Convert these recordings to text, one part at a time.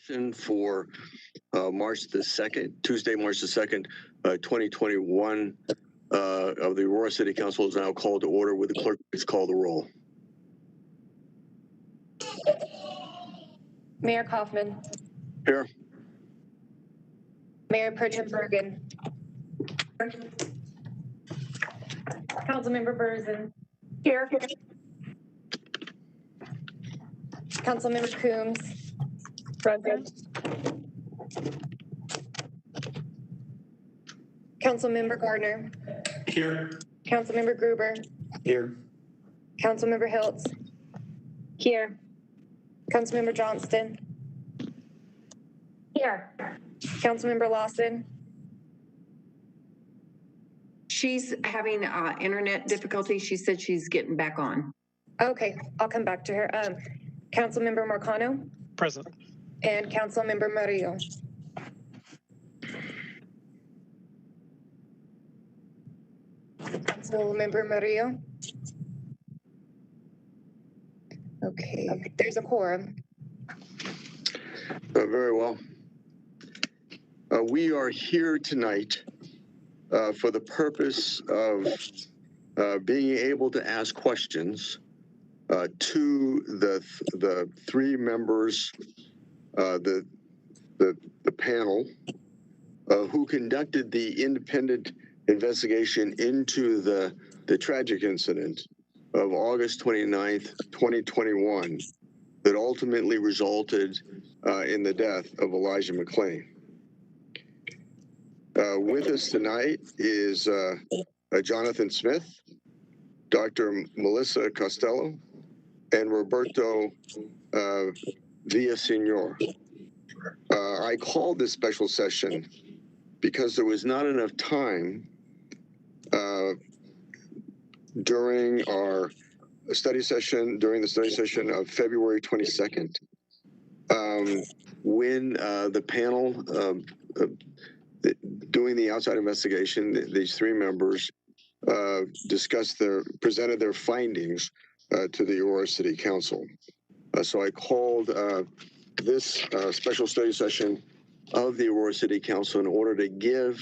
session for March the 2nd, Tuesday, March the 2nd, 2021 of the Aurora City Council is now called to order. With the clerk, please call the roll. Mayor Kaufman. Here. Mayor Pro Tem Bergen. Councilmember Burson. Here. Councilmember Coombs. Present. Councilmember Gardner. Here. Councilmember Gruber. Here. Councilmember Hiltz. Here. Councilmember Johnston. Here. Councilmember Lawson. She's having internet difficulty. She said she's getting back on. Okay, I'll come back to her. Councilmember Marcano. Present. And Councilmember Murillo. Councilmember Murillo. Okay, there's a quorum. Very well. We are here tonight for the purpose of being able to ask questions to the three members, the panel who conducted the independent investigation into the tragic incident of August 29th, 2021, that ultimately resulted in the death of Elijah McClain. With us tonight is Jonathan Smith, Dr. Melissa Costello, and Roberto Villaseñor. I called this special session because there was not enough time during our study session, during the study session of February 22nd, when the panel doing the outside investigation, these three members presented their findings to the Aurora City Council. So I called this special study session of the Aurora City Council in order to give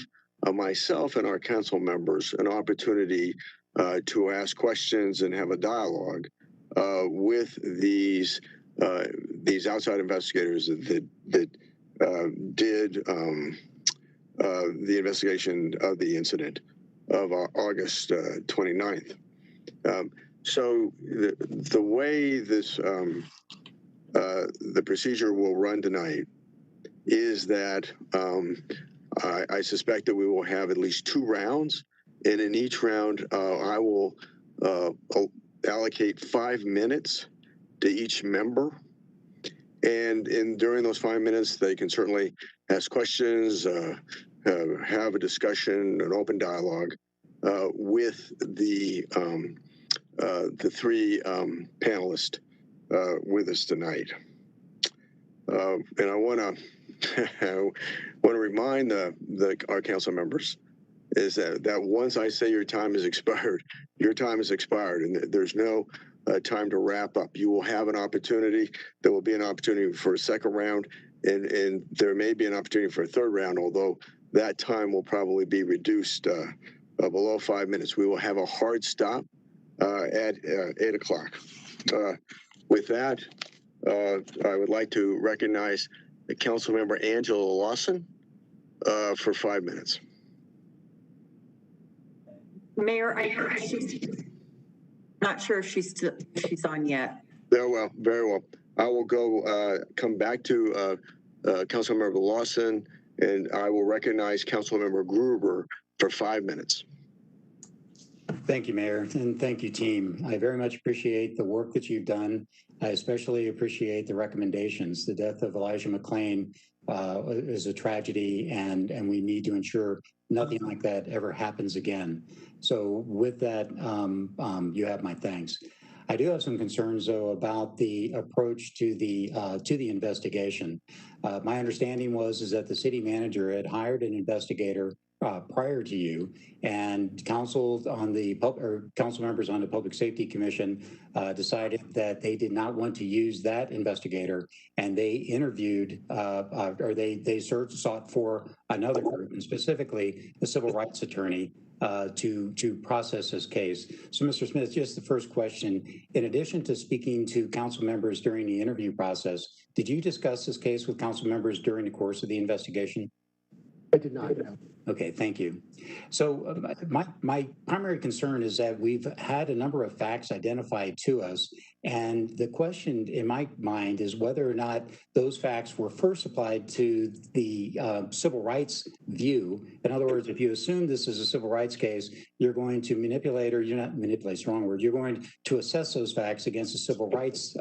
myself and our council members an opportunity to ask questions and have a dialogue with these outside investigators that did the investigation of the incident of August 29th. So the way this the procedure will run tonight is that I suspect that we will have at least 2 rounds, and in each round I will allocate 5 minutes to each member, and during those 5 minutes they can certainly ask questions, have a discussion, an open dialogue with the 3 panelists with us tonight. And I want to remind our council members is that once I say your time is expired, your time is expired, and there's no time to wrap up. You will have an opportunity. There will be an opportunity for a second round, and there may be an opportunity for a third round, although that time will probably be reduced below 5 minutes. We will have a hard stop at 8 o'clock. With that, I would like to recognize the council member Angela Lawson for 5 minutes. Mayor, she's not sure if she's on yet. Very well, very well. I will come back to Councilmember Lawson, and I will recognize Councilmember Gruber for 5 minutes. Thank you, Mayor, and thank you, team. I very much appreciate the work that you've done. I especially appreciate the recommendations. The death of Elijah McClain is a tragedy, and we need to ensure nothing like that ever happens again. So with that, you have my thanks. I do have some concerns, though, about the approach to the investigation. My understanding is that the city manager had hired an investigator prior to you, and council members on the Public Safety Commission decided that they did not want to use that investigator, and they interviewed or they sought for another group, and specifically a civil rights attorney to process this case. So, Mr. Smith, just the first question: in addition to speaking to council members during the interview process, did you discuss this case with council members during the course of the investigation? I did not know. Okay, thank you. So my primary concern is that we've had a number of facts identified to us, and the question in my mind is whether or not those facts were first applied to the civil rights view. In other words, if you assume this is a civil rights case, you're going to manipulate, or you're not manipulate, wrong word, you're going to assess those facts against a civil rights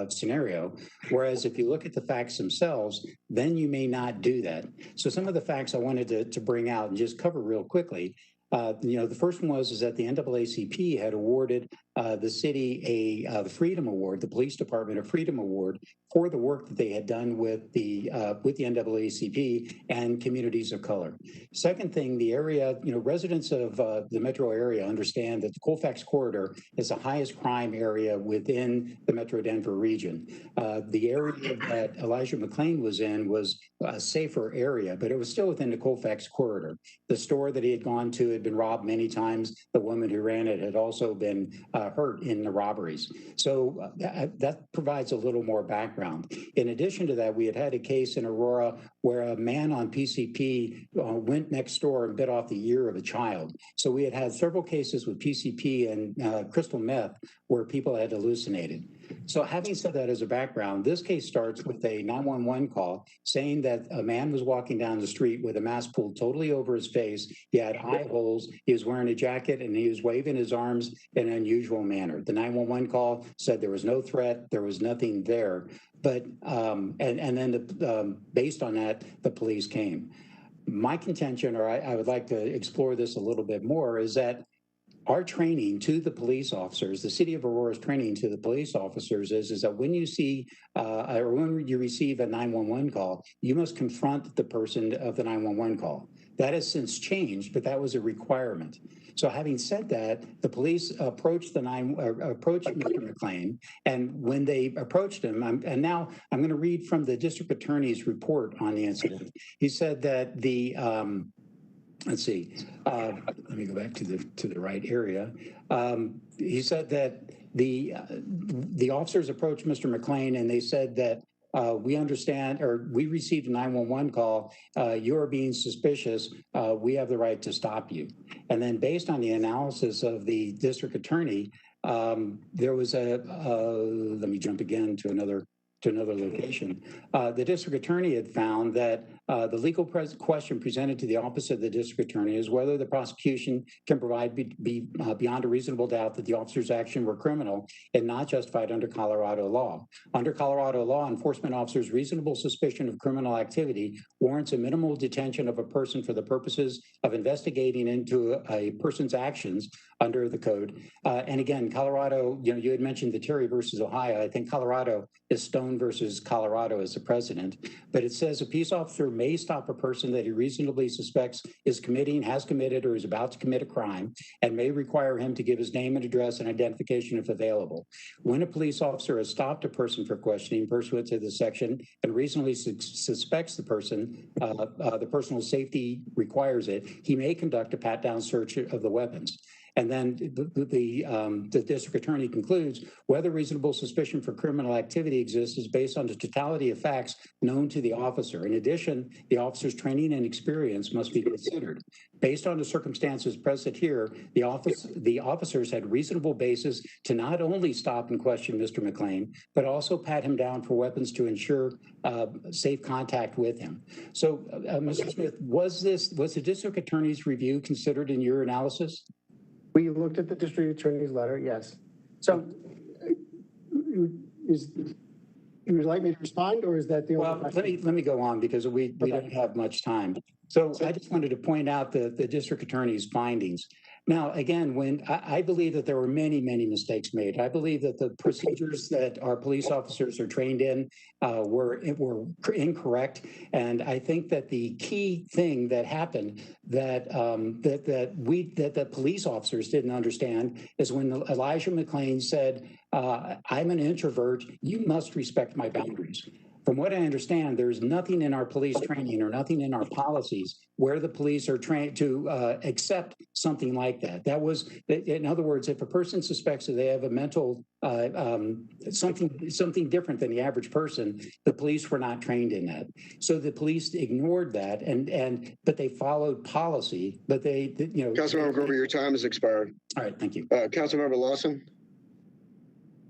scenario. Whereas if you look at the facts themselves, then you may not do that. So some of the facts I wanted to bring out and just cover real quickly. The first one is that the NAACP had awarded the city the Freedom Award, the Police Department a Freedom Award for the work that they had done with the NAACP and communities of color. Second thing, the area, residents of the metro area understand that the Colfax Corridor is the highest crime area within the Metro Denver region. The area that Elijah McClain was in was a safer area, but it was still within the Colfax Corridor. The store that he had gone to had been robbed many times. The woman who ran it had also been hurt in the robberies. So that provides a little more background. In addition to that, we had a case in Aurora where a man on PCP went next door and bit off the ear of a child. So we had several cases with PCP and crystal meth where people had hallucinated. So having said that as a background, this case starts with a 911 call saying that a man was walking down the street with a mask pulled totally over his face. He had eye holes, he was wearing a jacket, and he was waving his arms in an unusual manner. The 911 call said there was no threat, there was nothing there. But, based on that, the police came. My contention, or I would like to explore this a little bit more, is that our training to the police officers, the city of Aurora's training to the police officers is that when you see or when you receive a 911 call, you must confront the person of the 911 call. That has since changed, but that was a requirement. So having said that, the police approached Mr. McClain, and when they approached him, and now I'm going to read from the district attorney's report on the incident. He said that the let's see. Let me go back to the right area. He said that the officers approached Mr. McClain and they said that we understand, or we received a 911 call. You're being suspicious. We have the right to stop you. And then, based on the analysis of the district attorney, there was let me jump again to another location. The district attorney had found that the legal question presented to the office of the district attorney is whether the prosecution can provide beyond a reasonable doubt that the officer's action were criminal and not justified under Colorado law. Under Colorado law, enforcement officers' reasonable suspicion of criminal activity warrants a minimal detention of a person for the purposes of investigating into a person's actions under the code. And again, Colorado, you had mentioned the Terry versus Ohio. I think Colorado is Stone versus Colorado as the precedent, but it says a peace officer may stop a person that he reasonably suspects is committing, has committed, or is about to commit a crime, and may require him to give his name and address and identification if available. When a police officer has stopped a person for questioning pursuant to this section and reasonably suspects the person, the personal safety requires it, he may conduct a pat-down search of the weapons. And then the district attorney concludes whether reasonable suspicion for criminal activity exists is based on the totality of facts known to the officer. In addition, the officer's training and experience must be considered. Based on the circumstances present here, the officers had reasonable basis to not only stop and question Mr. McClain, but also pat him down for weapons to ensure safe contact with him. So, Mr. Smith, was the district attorney's review considered in your analysis? We looked at the district attorney's letter, yes. So, would you like me to respond, or is that the only question? Let me go on because we don't have much time. So I just wanted to point out the district attorney's findings. Now, again, when I believe that there were many, many mistakes made. I believe that the procedures that our police officers are trained in were incorrect, and I think that the key thing that happened that that the police officers didn't understand is when Elijah McClain said, "I'm an introvert. You must respect my boundaries." From what I understand, there's nothing in our police training or nothing in our policies where the police are trained to accept something like that. That was, in other words, if a person suspects that they have a mental something different than the average person, the police were not trained in that. So the police ignored that, but they followed policy. But they Councilmember Grover, your time has expired. All right, thank you. Councilmember Lawson.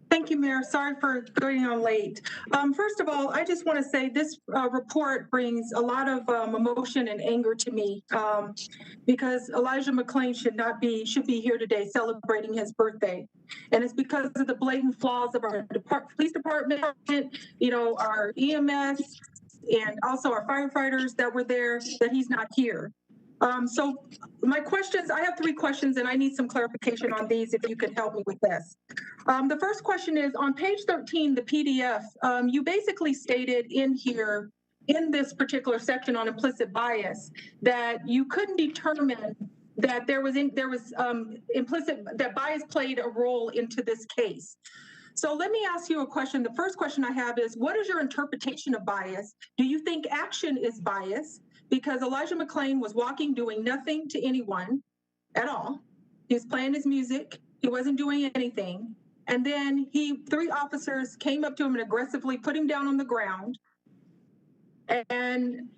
Thank you, Mayor. Sorry for going on late. First of all, I just want to say this report brings a lot of emotion and anger to me because Elijah McClain should be here today celebrating his birthday. And it's because of the blatant flaws of our police department, our EMS, and also our firefighters that were there, that he's not here. So my questions, I have 3 questions and I need some clarification on these if you could help me with this. The first question is on page 13, the PDF, you basically stated in here, in this particular section on implicit bias, that you couldn't determine that there was implicit, that bias played a role into this case. So let me ask you a question. The first question I have is, what is your interpretation of bias? Do you think action is bias? Because Elijah McClain was walking, doing nothing to anyone at all. He was playing his music. He wasn't doing anything. And then 3 officers came up to him and aggressively put him down on the ground. And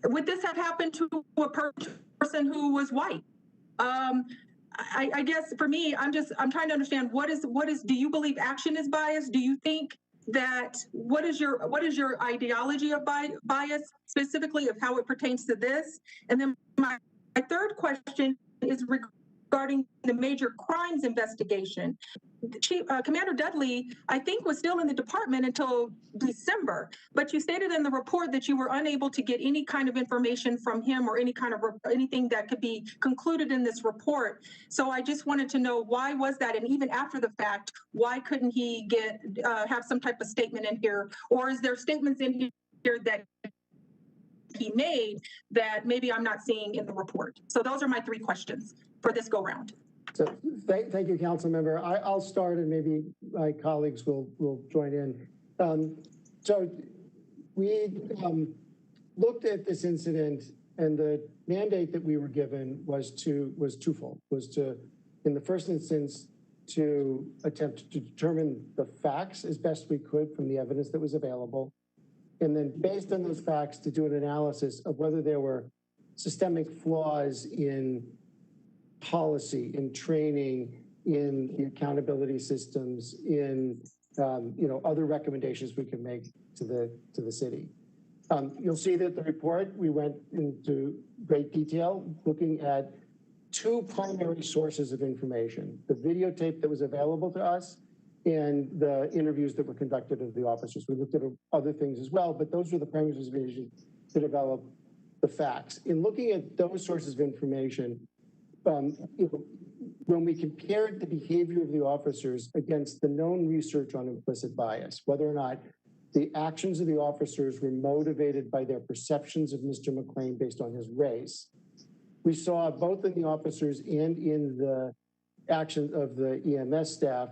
would this have happened to a person who was white? I guess for me, I'm trying to understand what is, do you believe action is bias? Do you think that, what is your ideology of bias, specifically of how it pertains to this? And then my third question is regarding the major crimes investigation. Commander Dudley, I think, was still in the department until December, but you stated in the report that you were unable to get any kind of information from him or anything that could be concluded in this report. So I just wanted to know, why was that? And even after the fact, why couldn't he have some type of statement in here? Or is there statements in here that he made that maybe I'm not seeing in the report? So those are my 3 questions for this go round. So thank you, Council Member. I'll start and maybe my colleagues will join in. So we looked at this incident, and the mandate that we were given was twofold. Was to, in the first instance, to attempt to determine the facts as best we could from the evidence that was available. And then based on those facts, to do an analysis of whether there were systemic flaws in policy, in training, in the accountability systems, in other recommendations we can make to the city. You'll see that the report, we went into great detail looking at 2 primary sources of information: the videotape that was available to us and the interviews that were conducted of the officers. We looked at other things as well, but those were the primary sources of information to develop the facts. In looking at those sources of information, when we compared the behavior of the officers against the known research on implicit bias, whether or not the actions of the officers were motivated by their perceptions of Mr. McClain based on his race, we saw both in the officers and in the actions of the EMS staff,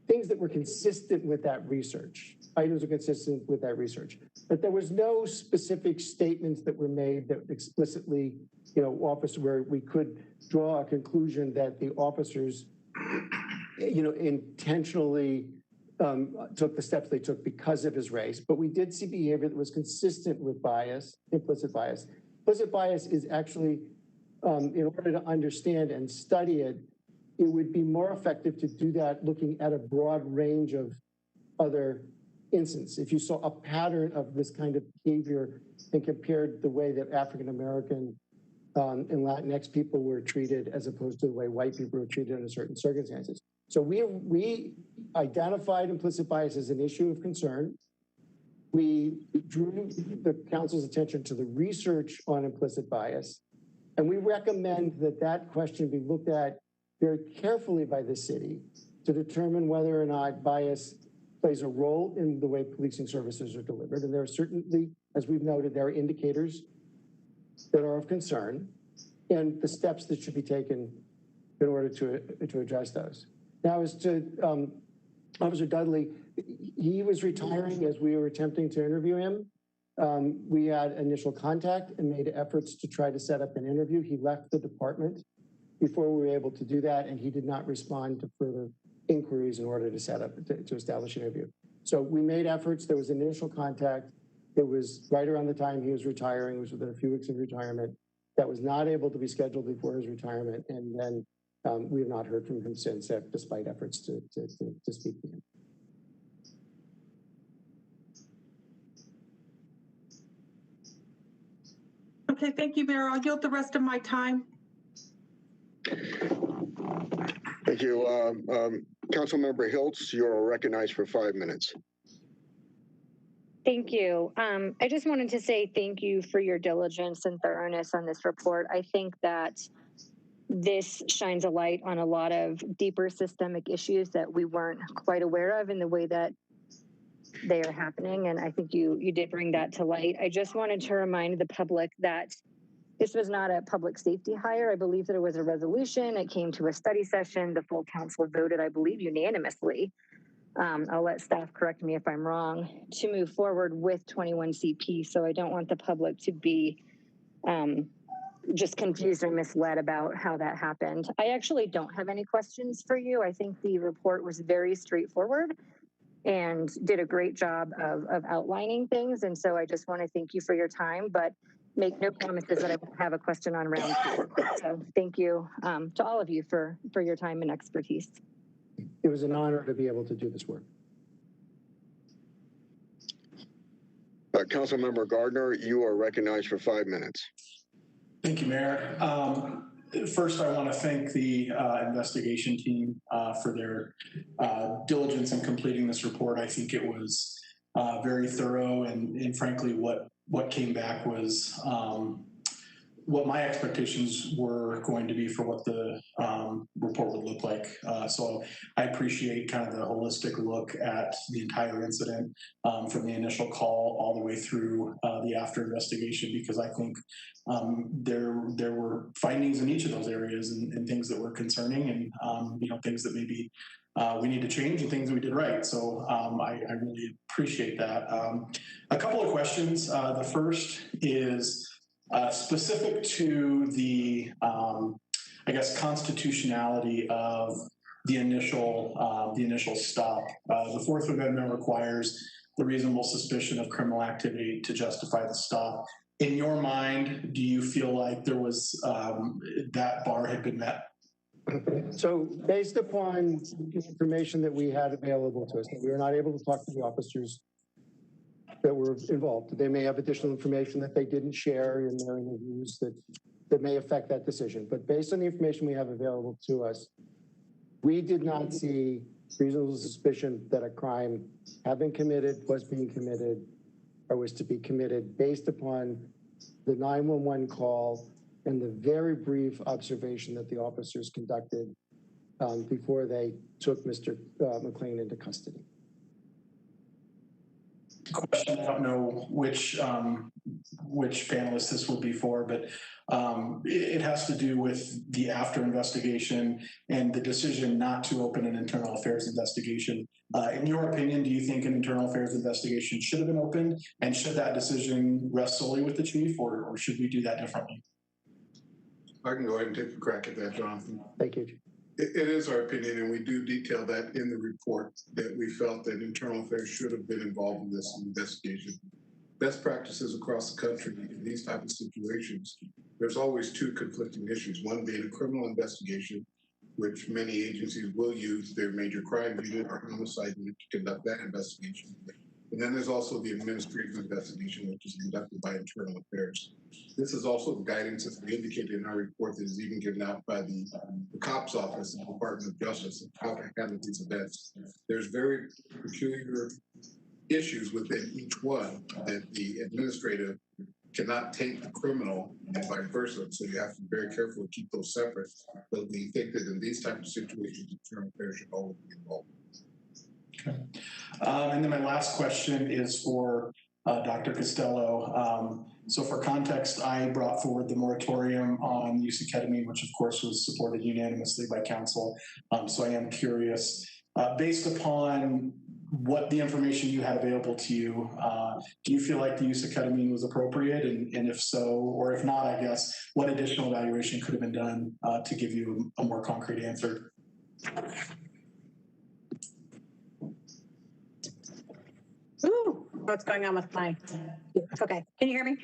things that were consistent with that research. Items are consistent with that research. But there was no specific statements that were made that explicitly, where we could draw a conclusion that the officers, intentionally took the steps they took because of his race. But we did see behavior that was consistent with bias, implicit bias. Implicit bias is actually, in order to understand and study it, it would be more effective to do that looking at a broad range of other instances. If you saw a pattern of this kind of behavior and compared the way that African-American and Latinx people were treated as opposed to the way white people were treated under certain circumstances. So we identified implicit bias as an issue of concern. We drew the council's attention to the research on implicit bias. And we recommend that that question be looked at very carefully by the city to determine whether or not bias plays a role in the way policing services are delivered. And there are certainly, as we've noted, there are indicators that are of concern and the steps that should be taken in order to address those. Now, as to Officer Dudley, he was retiring as we were attempting to interview him. We had initial contact and made efforts to try to set up an interview. He left the department before we were able to do that, and he did not respond to further inquiries in order to set up, to establish an interview. So we made efforts. There was initial contact. It was right around the time he was retiring. It was within a few weeks of retirement. That was not able to be scheduled before his retirement. And then we have not heard from him since, despite efforts to speak to him. Okay, thank you, Mayor. I'll yield the rest of my time. Thank you. Councilmember Hiltz, you're recognized for 5 minutes. Thank you. I just wanted to say thank you for your diligence and thoroughness on this report. I think that this shines a light on a lot of deeper systemic issues that we weren't quite aware of in the way that they are happening. And I think you did bring that to light. I just wanted to remind the public that this was not a public safety hire. I believe that it was a resolution. It came to a study session. The full council voted, I believe, unanimously. I'll let staff correct me if I'm wrong, to move forward with 21 CP. So I don't want the public to be just confused or misled about how that happened. I actually don't have any questions for you. I think the report was very straightforward and did a great job of outlining things. And so I just want to thank you for your time, but make no promises that I won't have a question on round 2. So thank you to all of you for your time and expertise. It was an honor to be able to do this work. Councilmember Gardner, you are recognized for 5 minutes. Thank you, Mayor. First, I want to thank the investigation team for their diligence in completing this report. I think it was very thorough, and frankly, what came back was what my expectations were going to be for what the report would look like. So I appreciate kind of the holistic look at the entire incident from the initial call all the way through the after investigation, because I think there were findings in each of those areas and things that were concerning, and things that maybe we need to change and things that we did right. So I really appreciate that. A couple of questions. The first is specific to the, I guess, constitutionality of the initial stop. The Fourth Amendment requires the reasonable suspicion of criminal activity to justify the stop. In your mind, do you feel like there was that bar had been met? So based upon the information that we had available to us, that we were not able to talk to the officers that were involved. They may have additional information that they didn't share in their interviews that may affect that decision. But based on the information we have available to us, we did not see reasonable suspicion that a crime had been committed, was being committed, or was to be committed based upon the 911 call and the very brief observation that the officers conducted before they took Mr. McLean into custody. Question, I don't know which panelist this will be for, but it has to do with the after investigation and the decision not to open an internal affairs investigation. In your opinion, do you think an internal affairs investigation should have been opened, and should that decision rest solely with the chief, or should we do that differently? I can go ahead and take a crack at that, Jonathan. Thank you. It is our opinion, and we do detail that in the report, that we felt that internal affairs should have been involved in this investigation. Best practices across the country in these type of situations, there's always two conflicting issues. One being a criminal investigation, which many agencies will use their major crime unit or homicide unit to conduct that investigation. And then there's also the administrative investigation, which is conducted by internal affairs. This is also the guidance that we indicated in our report that is even given out by the COPS office and the Department of Justice and how to handle these events. There's very peculiar issues within each one that the administrative cannot taint the criminal and vice versa. So you have to be very careful to keep those separate. But we think that in these types of situations, internal affairs should always be involved. Okay. And then my last question is for Dr. Costello. So for context, I brought forward the moratorium on use of ketamine, which of course was supported unanimously by council. So I am curious, based upon what the information you had available to you, do you feel like the use of ketamine was appropriate? And if so, or if not, I guess, what additional evaluation could have been done to give you a more concrete answer? Ooh, what's going on with my, okay, can you hear me?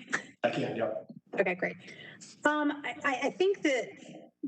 I can, yep. Okay, great. I think that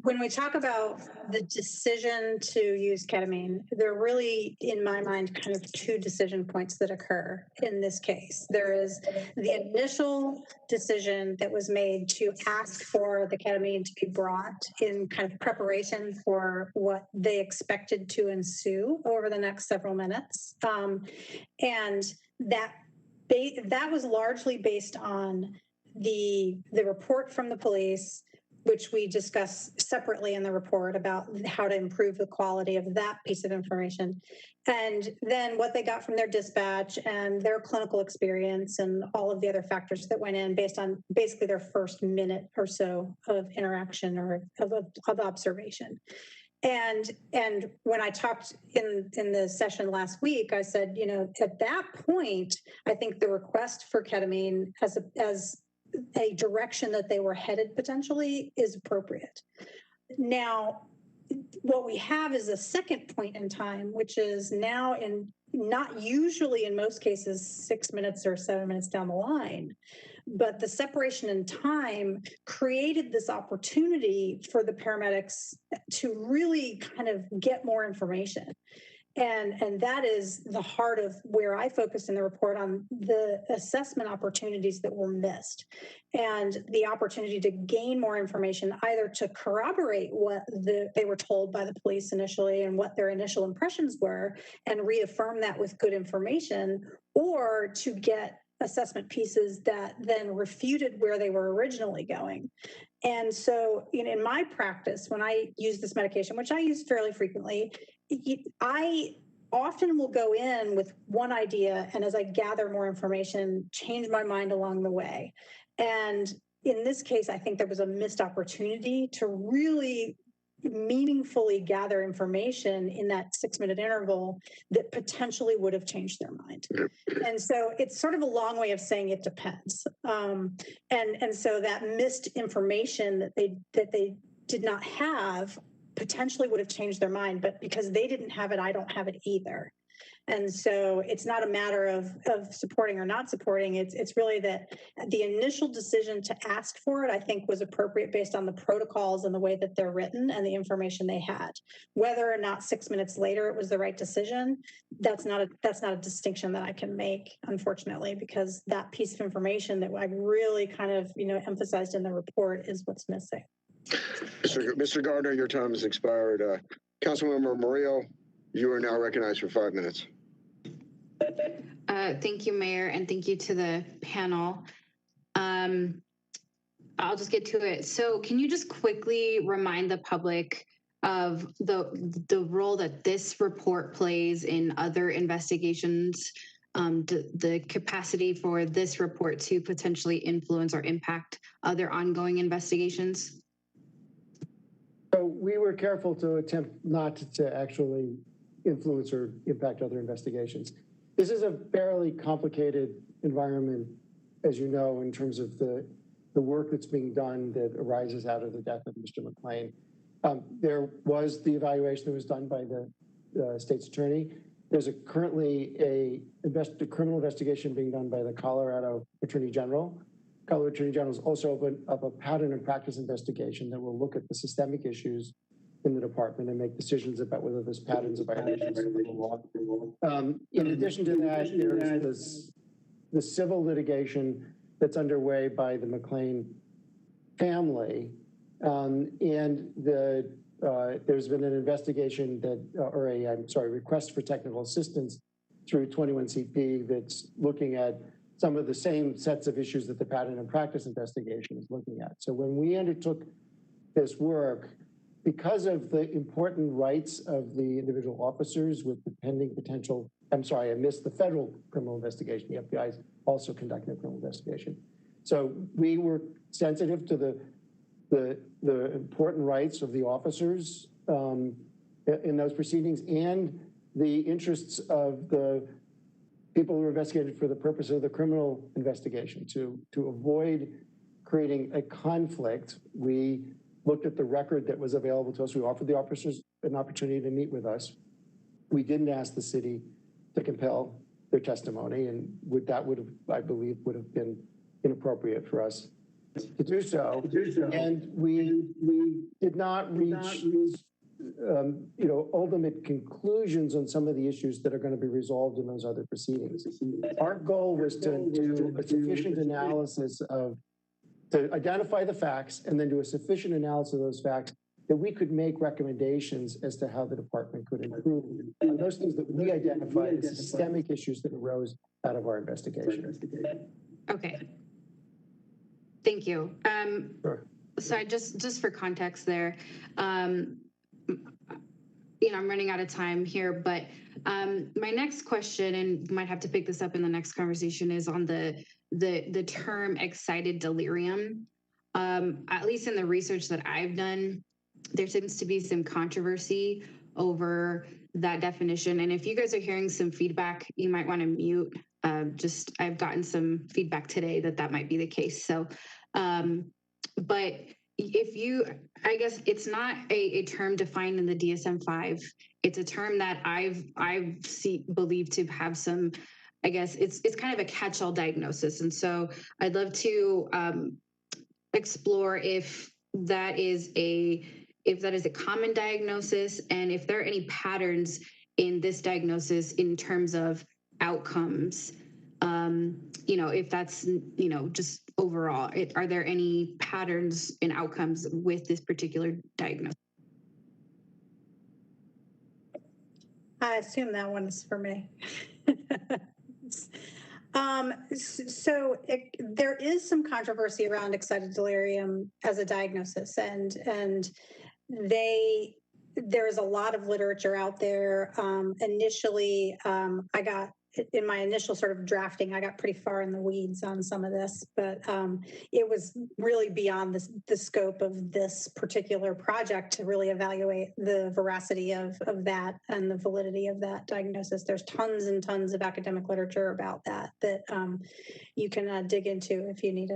when we talk about the decision to use ketamine, there are really, in my mind, kind of two decision points that occur in this case. There is the initial decision that was made to ask for the ketamine to be brought in kind of preparation for what they expected to ensue over the next several minutes. And that was largely based on the report from the police, which we discuss separately in the report about how to improve the quality of that piece of information. And then what they got from their dispatch and their clinical experience and all of the other factors that went in based on basically their first minute or so of interaction or of observation. And when I talked in the session last week, I said, you know, at that point, I think the request for ketamine as a direction that they were headed potentially is appropriate. Now, what we have is a second point in time, which is now in not usually in most cases 6 minutes or 7 minutes down the line, but the separation in time created this opportunity for the paramedics to really kind of get more information. And that is the heart of where I focused in the report on the assessment opportunities that were missed and the opportunity to gain more information, either to corroborate what they were told by the police initially and what their initial impressions were and reaffirm that with good information, or to get assessment pieces that then refuted where they were originally going. And so, you know, in my practice, when I use this medication, which I use fairly frequently, I often will go in with one idea, and as I gather more information, change my mind along the way. And in this case, I think there was a missed opportunity to really meaningfully gather information in that 6 minute interval that potentially would have changed their mind. And so it's sort of a long way of saying it depends. And so that missed information that they did not have potentially would have changed their mind, but because they didn't have it, I don't have it either. And so it's not a matter of supporting or not supporting. It's really that the initial decision to ask for it, I think, was appropriate based on the protocols and the way that they're written and the information they had. Whether or not 6 minutes later it was the right decision, that's not a distinction that I can make, unfortunately, because that piece of information that I really kind of, you know, emphasized in the report is what's missing. Mr. Gardner, your time has expired. Councilmember Murillo, you are now recognized for 5 minutes. Thank you, Mayor, and thank you to the panel. I'll just get to it. So can you just quickly remind the public of the role that this report plays in other investigations, the capacity for this report to potentially influence or impact other ongoing investigations? So we were careful to attempt not to actually influence or impact other investigations. This is a fairly complicated environment, as you know, in terms of the work that's being done that arises out of the death of Mr. McClain. There was the evaluation that was done by the state's attorney. There's currently a criminal investigation being done by the Colorado Attorney General. Colorado Attorney General has also opened up a pattern and practice investigation that will look at the systemic issues in the department and make decisions about whether there's patterns of violations of the law. In addition to that, there's the civil litigation that's underway by the McClain family. And there's been an investigation request for technical assistance through 21CP that's looking at some of the same sets of issues that the pattern and practice investigation is looking at. So when we undertook this work, because of the important rights of the individual officers with the pending potential, I'm sorry, I missed the federal criminal investigation. The FBI is also conducting a criminal investigation. So we were sensitive to the important rights of the officers in those proceedings and the interests of the people who were investigated for the purpose of the criminal investigation. To avoid creating a conflict, we looked at the record that was available to us. We offered the officers an opportunity to meet with us. We didn't ask the city to compel their testimony, and that would have, I believe, would have been inappropriate for us to do so. And we did not reach ultimate conclusions on some of the issues that are going to be resolved in those other proceedings. Our goal was to do a sufficient analysis to identify the facts and then do a sufficient analysis of those facts that we could make recommendations as to how the department could improve on those things that we identified as systemic issues that arose out of our investigation. Okay. Thank you. Sure. So just for context there, I'm running out of time here, but my next question, and might have to pick this up in the next conversation, is on the term excited delirium. At least in the research that I've done, there seems to be some controversy over that definition. And if you guys are hearing some feedback, you might want to mute. I've gotten some feedback today that might be the case. So, but I guess it's not a term defined in the DSM-5. It's a term that I've believed to have some, I guess it's kind of a catch-all diagnosis. And so I'd love to explore if that is a common diagnosis, and if there are any patterns in this diagnosis in terms of outcomes, if that's, just overall, are there any patterns in outcomes with this particular diagnosis? I assume that one is for me. There is some controversy around excited delirium as a diagnosis, and there's a lot of literature out there. Initially, in my initial sort of drafting, I got pretty far in the weeds on some of this, but it was really beyond the scope of this particular project to really evaluate the veracity of that and the validity of that diagnosis. There's tons and tons of academic literature about that you can dig into if you need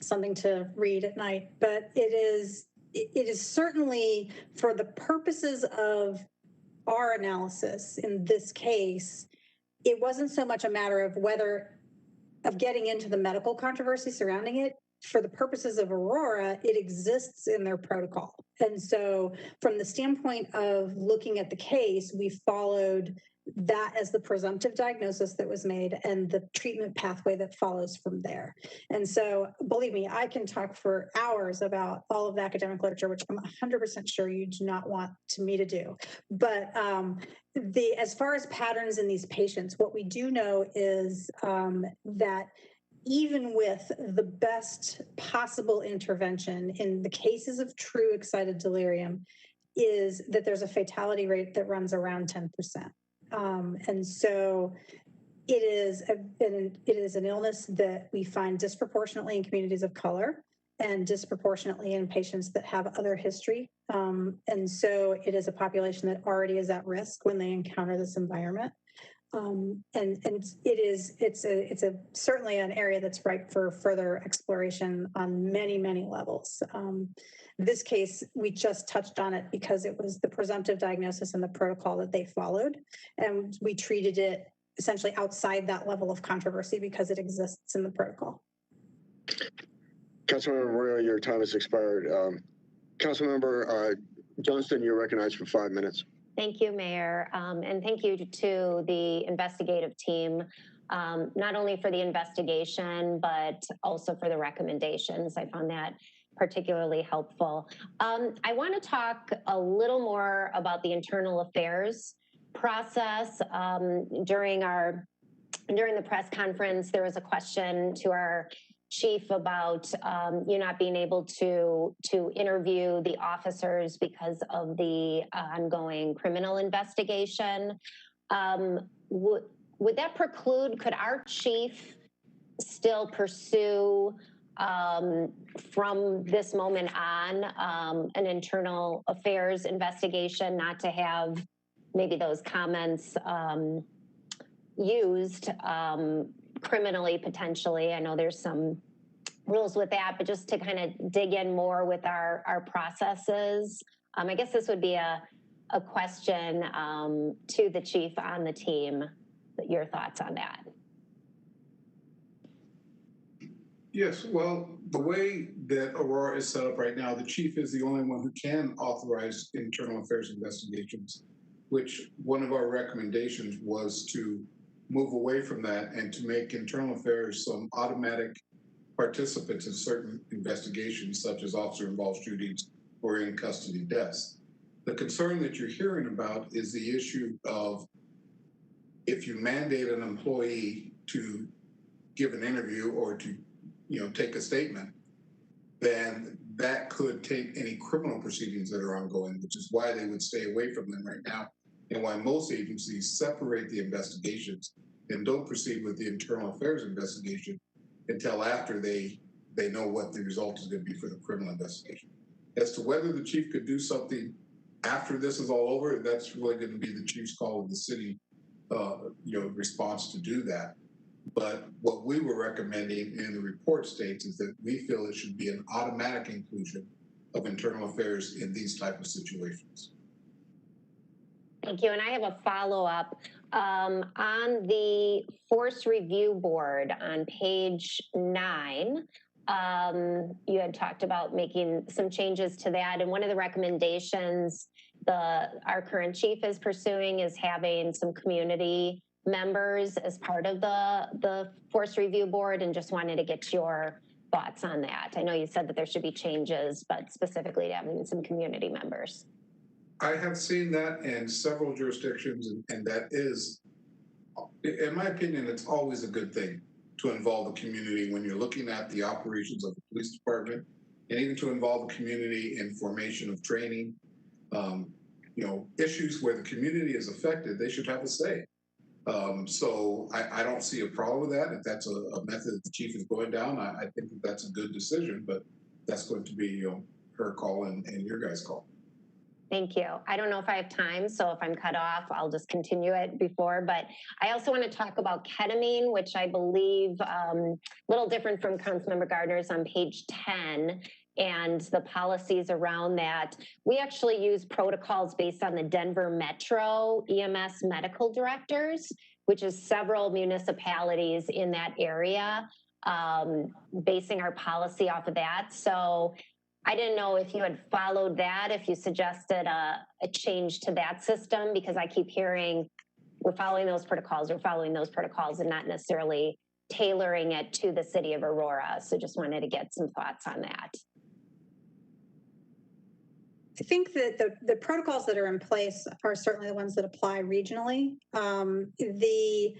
something to read at night. But it is certainly, for the purposes of our analysis in this case, it wasn't so much a matter of getting into the medical controversy surrounding it. For the purposes of Aurora, it exists in their protocol. And so from the standpoint of looking at the case, we followed that as the presumptive diagnosis that was made and the treatment pathway that follows from there. And so, believe me, I can talk for hours about all of the academic literature, which I'm 100% sure you do not want me to do. But as far as patterns in these patients, what we do know is that even with the best possible intervention in the cases of true excited delirium, is that there's a fatality rate that runs around 10%. And so it is an illness that we find disproportionately in communities of color and disproportionately in patients that have other history. And so it is a population that already is at risk when they encounter this environment. And it's certainly an area that's ripe for further exploration on many, many levels. This case, we just touched on it because it was the presumptive diagnosis and the protocol that they followed. And we treated it essentially outside that level of controversy because it exists in the protocol. Councilmember Aurora, your time has expired. Councilmember Johnston, you're recognized for 5 minutes. Thank you, Mayor. And thank you to the investigative team, not only for the investigation, but also for the recommendations. I found that particularly helpful. I want to talk a little more about the internal affairs process. During our during the press conference, there was a question to our chief about you not being able to interview the officers because of the ongoing criminal investigation. Would that preclude, could our chief still pursue from this moment on an internal affairs investigation, not to have maybe those comments used criminally potentially? I know there's some rules with that, but just to kind of dig in more with our processes. I guess this would be a question to the chief on the team. Your thoughts on that? Yes, well, the way that Aurora is set up right now, the chief is the only one who can authorize internal affairs investigations, which one of our recommendations was to move away from that and to make internal affairs some automatic participants in certain investigations, such as officer-involved shootings or in custody deaths. The concern that you're hearing about is the issue of if you mandate an employee to give an interview or to take a statement, then that could take any criminal proceedings that are ongoing, which is why they would stay away from them right now, and why most agencies separate the investigations and don't proceed with the internal affairs investigation until after they know what the result is going to be for the criminal investigation. As to whether the chief could do something after this is all over, that's really going to be the chief's call of the city, response to do that. But what we were recommending in the report states is that we feel it should be an automatic inclusion of internal affairs in these type of situations. Thank you. And I have a follow-up. On the Force Review Board on page 9, you had talked about making some changes to that. And one of the recommendations our current chief is pursuing is having some community members as part of the Force Review Board, and just wanted to get your thoughts on that. I know you said that there should be changes, but specifically to having some community members. I have seen that in several jurisdictions, and that is, in my opinion, it's always a good thing to involve the community when you're looking at the operations of the police department, and even to involve the community in formation of training. Issues where the community is affected, they should have a say. So I don't see a problem with that. If that's a method that the chief is going down, I think that that's a good decision, but that's going to be her call and your guys' call. Thank you. I don't know if I have time, so if I'm cut off, I'll just continue it before. But I also want to talk about ketamine, which I believe a little different from Councilmember Gardner's on page 10. And the policies around that. We actually use protocols based on the Denver Metro EMS medical directors, which is several municipalities in that area, basing our policy off of that. So I didn't know if you had followed that, if you suggested a change to that system, because I keep hearing we're following those protocols, and not necessarily tailoring it to the city of Aurora. So just wanted to get some thoughts on that. I think that the protocols that are in place are certainly the ones that apply regionally. The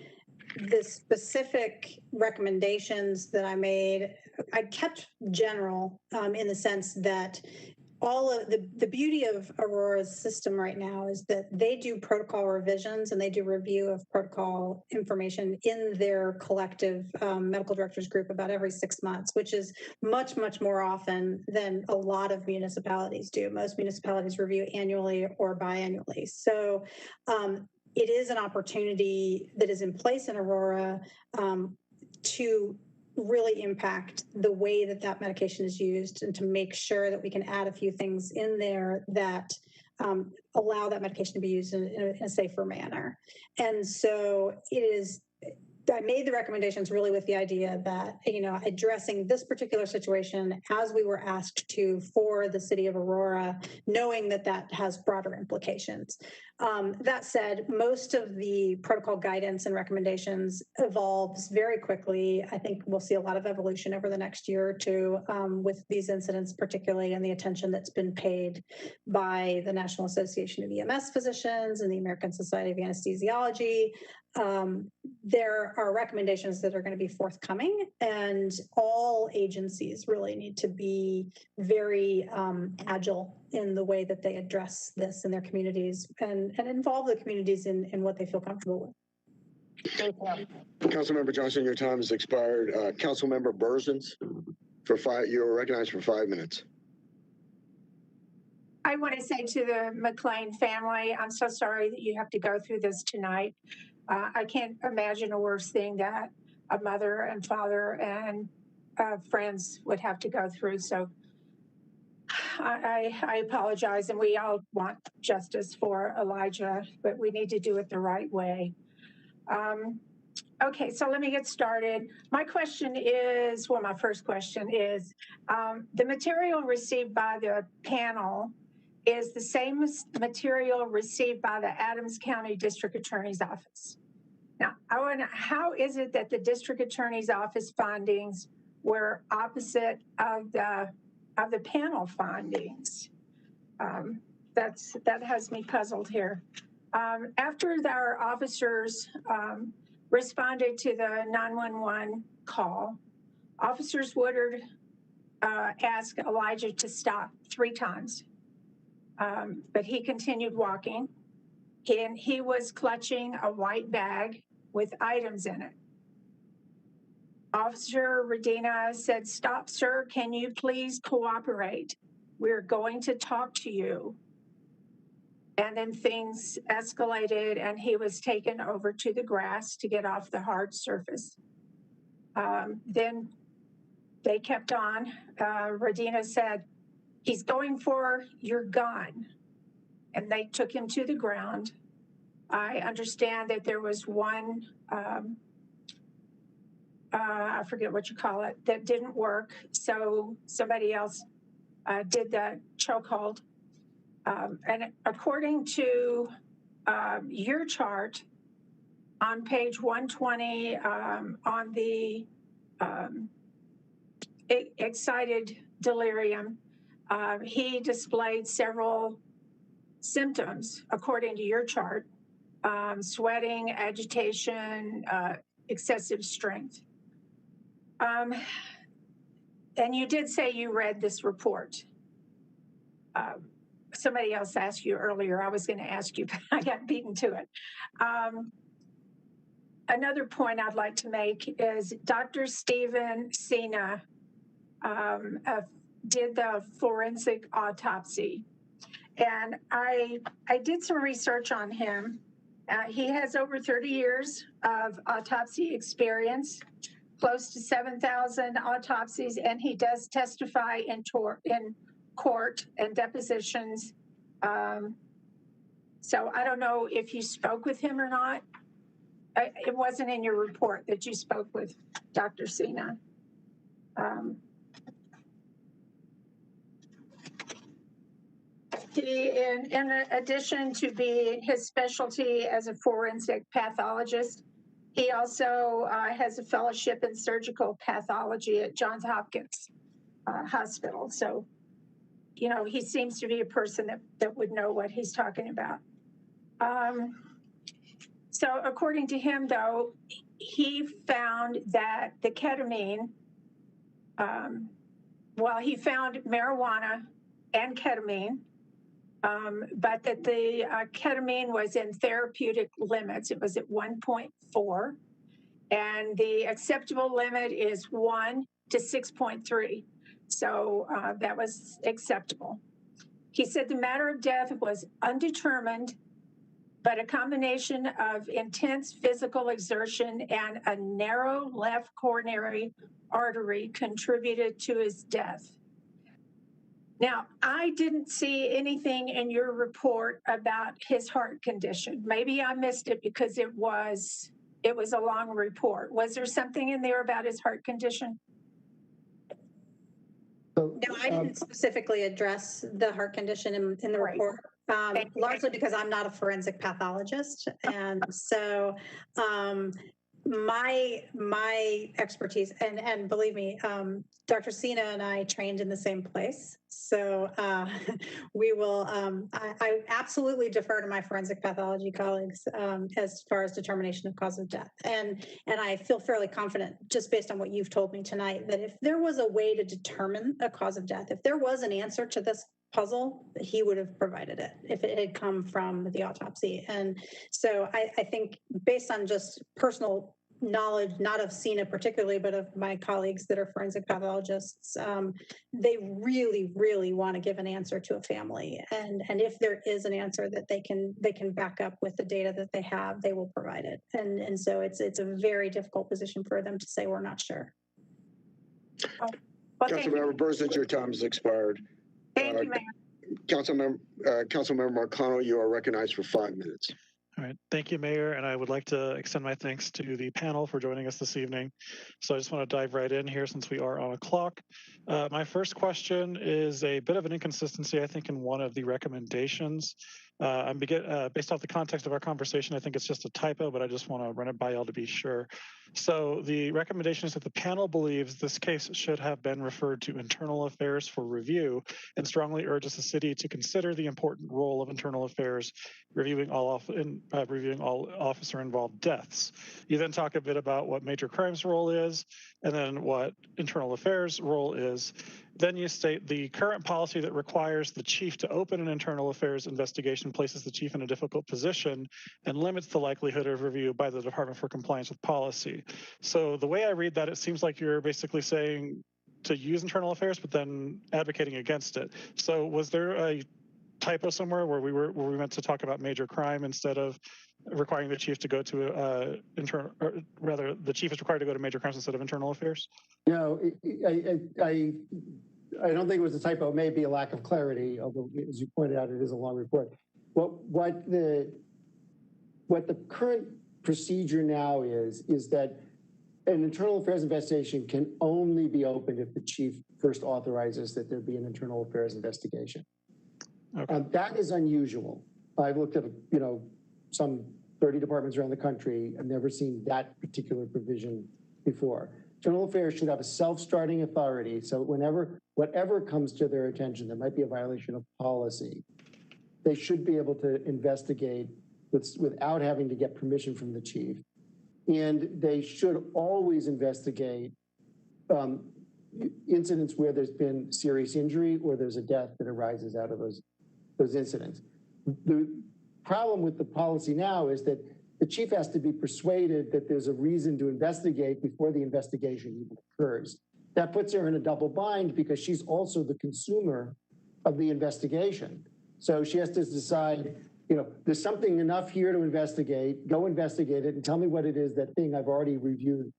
specific recommendations that I made, I kept general in the sense that all of the beauty of Aurora's system right now is that they do protocol revisions and they do review of protocol information in their collective medical directors group about every 6 months, which is much, much more often than a lot of municipalities do. Most municipalities review annually or biannually. So it is an opportunity that is in place in Aurora to really impact the way that medication is used, and to make sure that we can add a few things in there that allow that medication to be used in a safer manner. And so I made the recommendations really with the idea that, addressing this particular situation as we were asked to for the city of Aurora, knowing that has broader implications. That said, most of the protocol guidance and recommendations evolves very quickly. I think we'll see a lot of evolution over the next year or two with these incidents, particularly, and the attention that's been paid by the National Association of EMS Physicians and the American Society of Anesthesiology. there are recommendations that are going to be forthcoming, and all agencies really need to be very agile in the way that they address this in their communities and involve the communities in what they feel comfortable with. Thank you. Councilmember Johnson, your time has expired. Councilmember Berzins, you're recognized for 5 minutes. I want to say to the McLean family, I'm so sorry that you have to go through this tonight. I can't imagine a worse thing that a mother and father and friends would have to go through. So I apologize, and we all want justice for Elijah, but we need to do it the right way. Okay, so let me get started. My question is, well, my first question is, the material received by the panel is the same material received by the Adams County District Attorney's Office. Now, I want to, how is it that the District Attorney's Office findings were opposite of the panel findings? That has me puzzled here. After our officers responded to the 911 call, Officers Woodard asked Elijah to stop 3 times. But he continued walking, and he was clutching a white bag with items in it. Officer Redina said, "Stop, sir. Can you please cooperate? We're going to talk to you." And then things escalated, and he was taken over to the grass to get off the hard surface. Then they kept on. Redina said, "He's going for your gun." And they took him to the ground. I understand that there was one, I forget what you call it, that didn't work. So somebody else did the chokehold. And according to your chart on page 120 on the excited delirium, he displayed several symptoms according to your chart: sweating, agitation, excessive strength. And you did say you read this report. Somebody else asked you earlier. I was going to ask you, but I got beaten to it. Another point I'd like to make is Dr. Stephen Sina did the forensic autopsy. And I did some research on him. He has over 30 years of autopsy experience, close to 7,000 autopsies, and he does testify in court and depositions. So I don't know if you spoke with him or not. It wasn't in your report that you spoke with Dr. Sina. In addition to being his specialty as a forensic pathologist, he also has a fellowship in surgical pathology at Johns Hopkins Hospital. So, you know, he seems to be a person that would know what he's talking about. So according to him, though, he found that the ketamine, well, he found marijuana and ketamine, but that the ketamine was in therapeutic limits. It was at 1.4, and the acceptable limit is 1 to 6.3. So that was acceptable. He said the matter of death was undetermined, but a combination of intense physical exertion and a narrow left coronary artery contributed to his death. Now, I didn't see anything in your report about his heart condition. Maybe I missed it because it was a long report. Was there something in there about his heart condition? No, I didn't specifically address the heart condition in the report, largely because I'm not a forensic pathologist. And so my expertise, and believe me, Dr. Sina and I trained in the same place, so we will. I absolutely defer to my forensic pathology colleagues as far as determination of cause of death, and I feel fairly confident, just based on what you've told me tonight, that if there was a way to determine a cause of death, if there was an answer to this puzzle, he would have provided it if it had come from the autopsy. And so I think, based on just personal knowledge, not of Sina particularly, but of my colleagues that are forensic pathologists, they really, really want to give an answer to a family. And if there is an answer that they can back up with the data that they have, they will provide it. And so it's a very difficult position for them to say, we're not sure. Well, Councilmember Burns, your time has expired. Thank you, Mayor. Councilmember Marcano, you are recognized for 5 minutes. All right, thank you, Mayor, and I would like to extend my thanks to the panel for joining us this evening. So I just want to dive right in here since we are on a clock. My first question is a bit of an inconsistency, I think, in one of the recommendations. Based off the context of our conversation, I think it's just a typo, but I just want to run it by y'all to be sure. So the recommendation is that the panel believes this case should have been referred to Internal Affairs for review and strongly urges the city to consider the important role of Internal Affairs reviewing all officer-involved deaths. You then talk a bit about what Major Crimes' role is, and then what Internal Affairs' role is. Then you state the current policy that requires the chief to open an internal affairs investigation places the chief in a difficult position and limits the likelihood of review by the department for compliance with policy. So the way I read that, it seems like you're basically saying to use internal affairs, but then advocating against it. So was there a typo somewhere where we meant to talk about major crime instead of requiring the chief to go to the chief is required to go to major crimes instead of internal affairs? No, I don't think it was a typo. It may be a lack of clarity, although, as you pointed out, it is a long report. What the current procedure now is that an internal affairs investigation can only be opened if the chief first authorizes that there be an internal affairs investigation. Okay. That is unusual. I've looked at some 30 departments around the country. I've never seen that particular provision before. Internal affairs should have a self-starting authority, so whatever comes to their attention that might be a violation of policy, they should be able to investigate without having to get permission from the chief. And they should always investigate incidents where there's been serious injury or there's a death that arises out of those incidents. The problem with the policy now is that the chief has to be persuaded that there's a reason to investigate before the investigation even occurs. That puts her in a double bind because she's also the consumer of the investigation. So she has to decide, there's something enough here to investigate, go investigate it and tell me what it is, that thing I've already reviewed,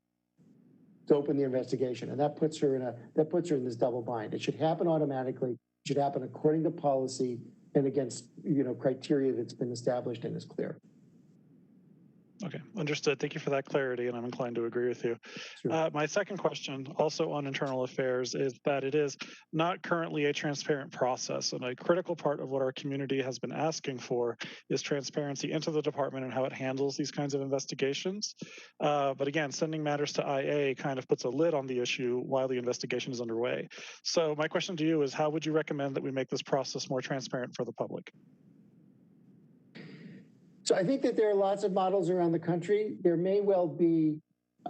to open the investigation. And that puts her in this double bind. It should happen automatically. It should happen according to policy and against, criteria that's been established and is clear. Okay, understood. Thank you for that clarity, and I'm inclined to agree with you. Sure. My second question, also on internal affairs, is that it is not currently a transparent process, and a critical part of what our community has been asking for is transparency into the department and how it handles these kinds of investigations. But again, sending matters to IA kind of puts a lid on the issue while the investigation is underway. So my question to you is, how would you recommend that we make this process more transparent for the public? So I think that there are lots of models around the country. There may well be,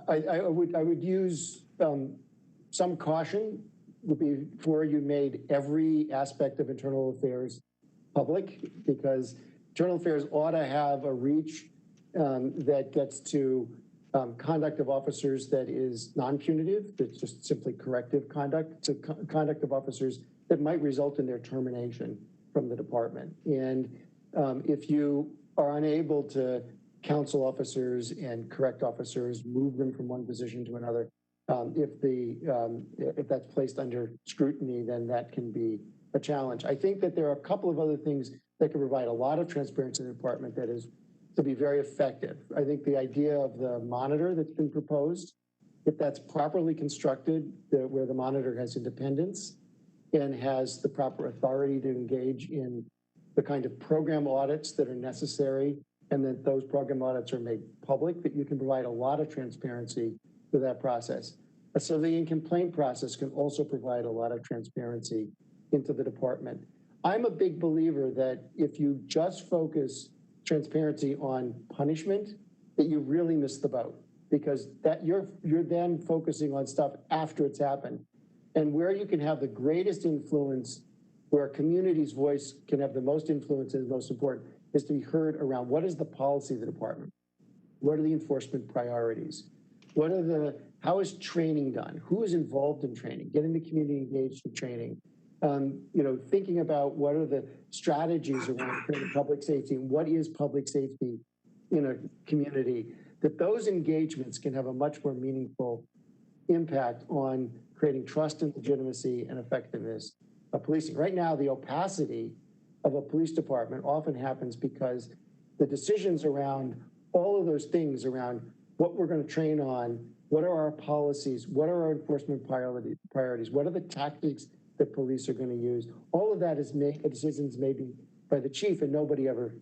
I would use some caution before you made every aspect of internal affairs public, because internal affairs ought to have a reach that gets to conduct of officers that is non-punitive, that's just simply corrective conduct, to conduct of officers that might result in their termination from the department. And if you are unable to counsel officers and correct officers, move them from one position to another, if that's placed under scrutiny, then that can be a challenge. I think that there are a couple of other things that can provide a lot of transparency in the department that is to be very effective. I think the idea of the monitor that's been proposed, if that's properly constructed, where the monitor has independence and has the proper authority to engage in the kind of program audits that are necessary and that those program audits are made public, that you can provide a lot of transparency to that process. A civilian complaint process can also provide a lot of transparency into the department. I'm a big believer that if you just focus transparency on punishment, that you really miss the boat, because that you're then focusing on stuff after it's happened. And where you can have the greatest influence, where a community's voice can have the most influence and is most important, is to be heard around what is the policy of the department? What are the enforcement priorities? How is training done? Who is involved in training? Getting the community engaged in training. Thinking about what are the strategies around creating public safety and what is public safety in a community, that those engagements can have a much more meaningful impact on creating trust and legitimacy and effectiveness of policing. Right now, the opacity of a police department often happens because the decisions around all of those things around what we're going to train on, what are our policies, what are our enforcement priorities, what are the tactics that police are going to use, all of that is decisions made by the chief, and nobody ever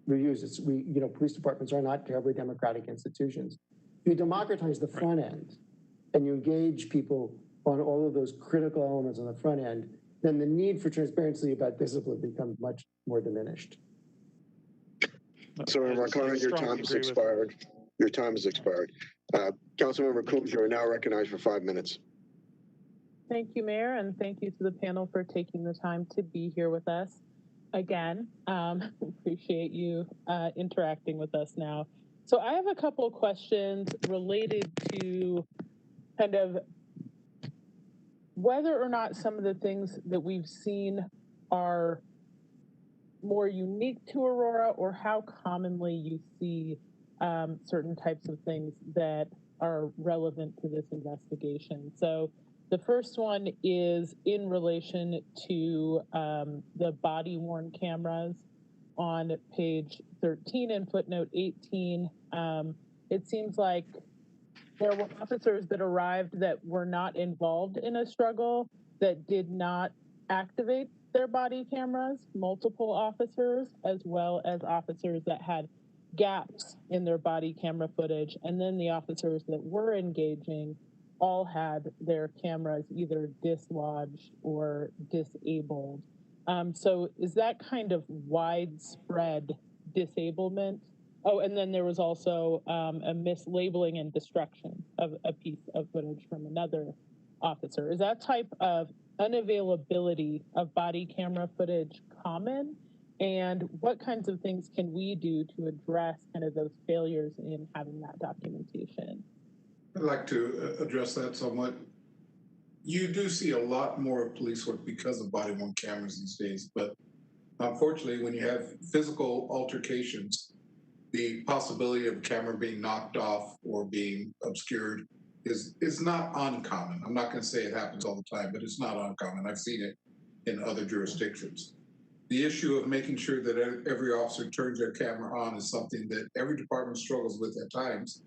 reviews it. Police departments are not terribly democratic institutions. If you democratize the front end and you engage people on all of those critical elements on the front end, then the need for transparency about discipline becomes much more diminished. So, Marcona, your time has expired. Your time has expired. Councilmember Coombs, you are now recognized for 5 minutes. Thank you, Mayor, and thank you to the panel for taking the time to be here with us. Again, appreciate you interacting with us now. So I have a couple of questions related to kind of whether or not some of the things that we've seen are more unique to Aurora, or how commonly you see certain types of things that are relevant to this investigation. So the first one is in relation to the body-worn cameras on page 13 and footnote 18. It seems like there were officers that arrived that were not involved in a struggle that did not activate their body cameras, multiple officers, as well as officers that had gaps in their body camera footage. And then the officers that were engaging all had their cameras either dislodged or disabled. So is that kind of widespread disablement? Oh, and then there was also a mislabeling and destruction of a piece of footage from another officer. Is that type of unavailability of body camera footage common? And what kinds of things can we do to address kind of those failures in having that documentation? I'd like to address that somewhat. You do see a lot more police work because of body-worn cameras these days, but unfortunately, when you have physical altercations, the possibility of a camera being knocked off or being obscured is not uncommon. I'm not going to say it happens all the time, but it's not uncommon. I've seen it in other jurisdictions. The issue of making sure that every officer turns their camera on is something that every department struggles with at times.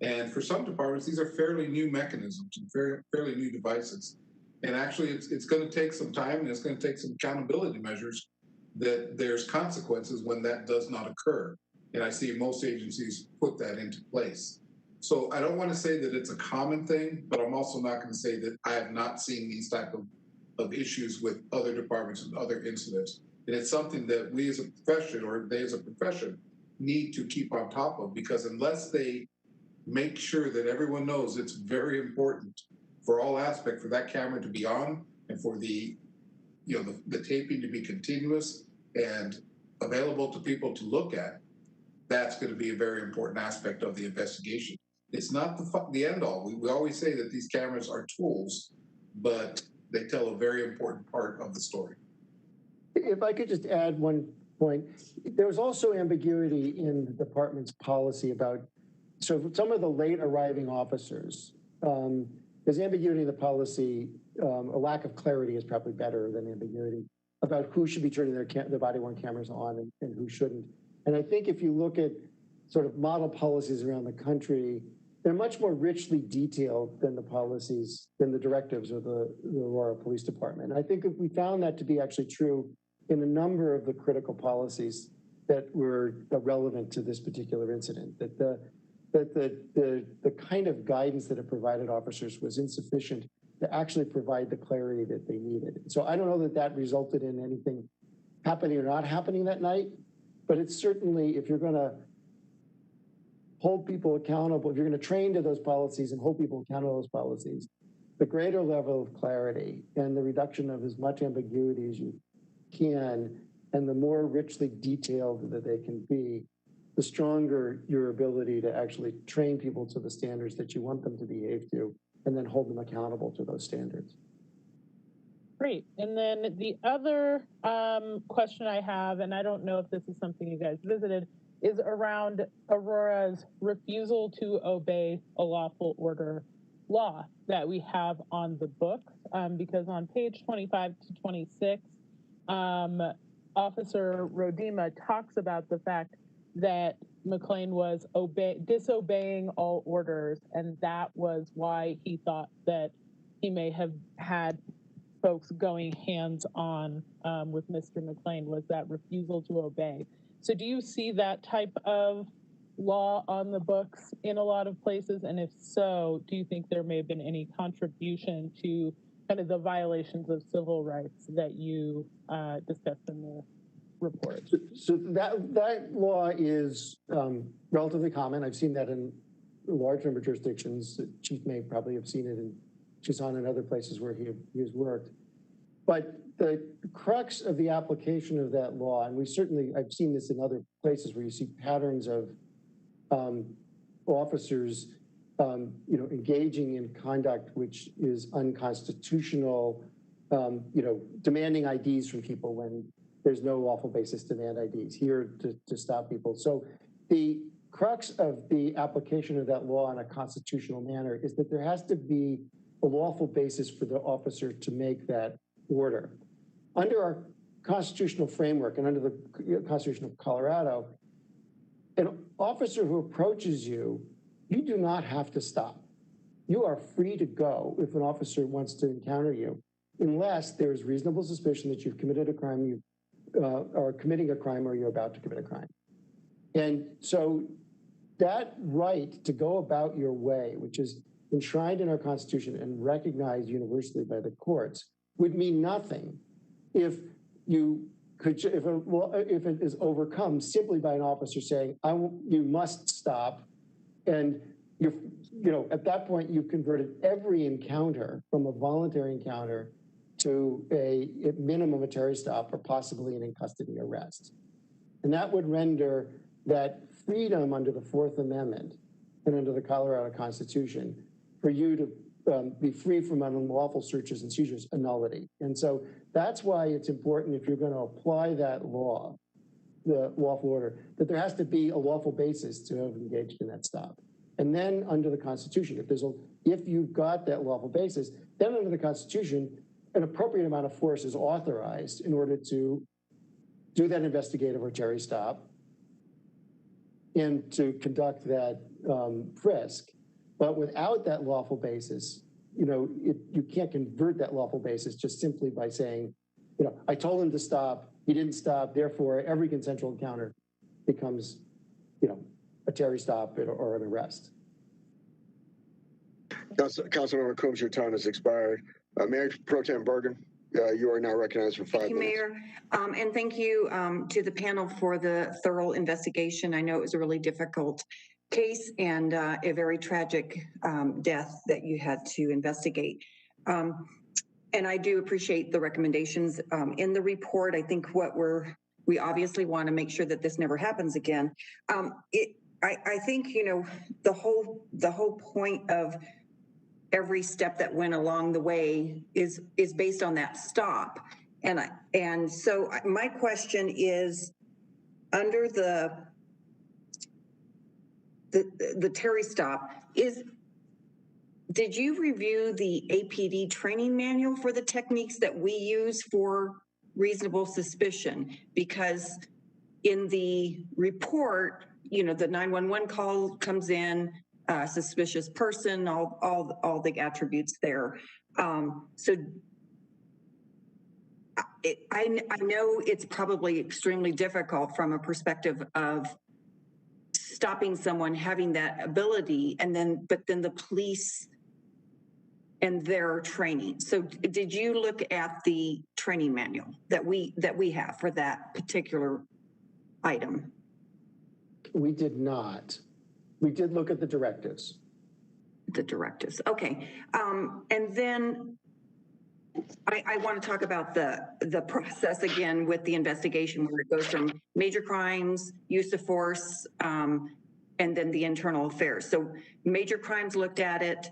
And for some departments, these are fairly new mechanisms and fairly new devices. And actually, it's going to take some time, and it's going to take some accountability measures that there's consequences when that does not occur. And I see most agencies put that into place. So I don't want to say that it's a common thing, but I'm also not going to say that I have not seen these type of issues with other departments and other incidents. And it's something that we as a profession, or they as a profession, need to keep on top of, because unless they make sure that everyone knows it's very important for all aspects for that camera to be on and for the taping to be continuous and available to people to look at, that's going to be a very important aspect of the investigation. It's not the end all. We always say that these cameras are tools, but they tell a very important part of the story. If I could just add one point, there was also ambiguity in the department's policy about, so some of the late arriving officers, there's ambiguity in the policy, a lack of clarity is probably better than ambiguity, about who should be turning their body-worn cameras on and who shouldn't. And I think if you look at sort of model policies around the country, they're much more richly detailed than the policies, than the directives of the Aurora Police Department. And I think we found that to be actually true in a number of the critical policies that were relevant to this particular incident, that the kind of guidance that it provided officers was insufficient to actually provide the clarity that they needed. So I don't know that that resulted in anything happening or not happening that night, but it's certainly, if you're going to hold people accountable, if you're going to train to those policies and hold people accountable to those policies, the greater level of clarity and the reduction of as much ambiguity as you can, and the more richly detailed that they can be, the stronger your ability to actually train people to the standards that you want them to behave to, and then hold them accountable to those standards. Great. And then the other question I have, and I don't know if this is something you guys visited, is around Aurora's refusal to obey a lawful order law that we have on the books, because on page 25 to 26, Officer Rodima talks about the fact that McLean was disobeying all orders, and that was why he thought that he may have had folks going hands-on with Mr. McLean, was that refusal to obey. So do you see that type of law on the books in a lot of places? And if so, do you think there may have been any contribution to kind of the violations of civil rights that you discussed in the report? So that law is relatively common. I've seen that in a large number of jurisdictions. The chief may probably have seen it in Tucson and other places where he has worked. But the crux of the application of that law, and I've seen this in other places where you see patterns of officers, engaging in conduct which is unconstitutional, demanding IDs from people when there's no lawful basis to demand IDs here to stop people. So the crux of the application of that law in a constitutional manner is that there has to be a lawful basis for the officer to make that order. Under our constitutional framework and under the Constitution of Colorado, an officer who approaches you, you do not have to stop. You are free to go if an officer wants to encounter you, unless there is reasonable suspicion that you've committed a crime, you are committing a crime, or you're about to commit a crime. And so that right to go about your way, which is enshrined in our Constitution and recognized universally by the courts, would mean nothing if it is overcome simply by an officer saying, you must stop. And at that point, you've converted every encounter from a voluntary encounter to a minimum a Terry stop or possibly an in-custody arrest. And that would render that freedom under the Fourth Amendment and under the Colorado Constitution for you to be free from unlawful searches and seizures a nullity. And so that's why it's important, if you're going to apply that law, the lawful order, that there has to be a lawful basis to have engaged in that stop. And then under the Constitution, if you've got that lawful basis, then under the Constitution, an appropriate amount of force is authorized in order to do that investigative or Terry stop and to conduct that frisk. But without that lawful basis, you can't convert that lawful basis just simply by saying, I told him to stop, he didn't stop, therefore every consensual encounter becomes, a Terry stop or an arrest. Councilmember Coombs, your time has expired. Mayor Pro Tem Bergen, you are now recognized for 5 minutes. Thank you, Mayor. And thank you to the panel for the thorough investigation. I know it was a really difficult case and a very tragic death that you had to investigate. And I do appreciate the recommendations in the report. I think we obviously want to make sure that this never happens again. I think, the whole point of every step that went along the way is based on that stop. And so my question is, under the Terry stop, did you review the APD training manual for the techniques that we use for reasonable suspicion? Because in the report, the 911 call comes in, suspicious person, all the attributes there. So I know it's probably extremely difficult from a perspective of stopping someone having that ability, but then the police and their training. So did you look at the training manual that we have for that particular item? We did not. We did look at the directives. The directives, okay. And then I want to talk about the process again with the investigation, where it goes from major crimes, use of force, and then the internal affairs. So major crimes looked at it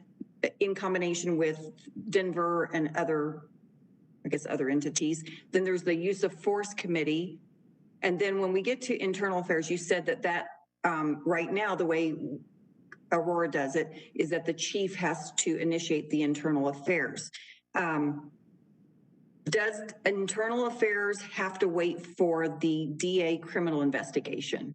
in combination with Denver and other entities. Then there's the use of force committee. And then when we get to internal affairs, you said that right now, the way Aurora does it is that the chief has to initiate the internal affairs. Does internal affairs have to wait for the DA criminal investigation?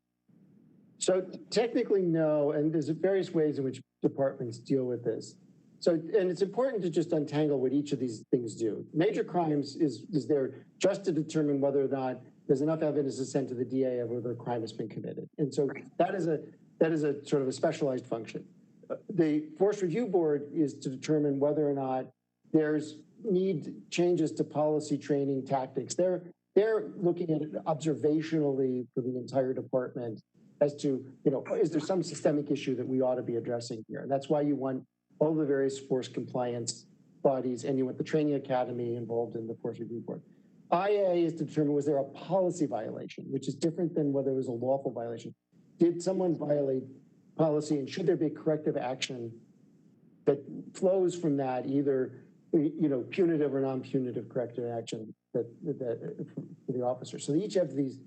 So technically, no, and there's various ways in which departments deal with this. So, and it's important to just untangle what each of these things do. Major crimes is there just to determine whether or not there's enough evidence to send to the DA of whether a crime has been committed. And so that is a sort of a specialized function. The Force Review Board is to determine whether or not there's need changes to policy, training, tactics. They're looking at it observationally for the entire department as to, is there some systemic issue that we ought to be addressing here? And that's why you want all the various force compliance bodies, and you want the training academy involved in the Force Review Board. IA is to determine, was there a policy violation, which is different than whether it was a lawful violation. Did someone violate policy, and should there be corrective action that flows from that, either punitive or non-punitive corrective action that for the officer? So they each have these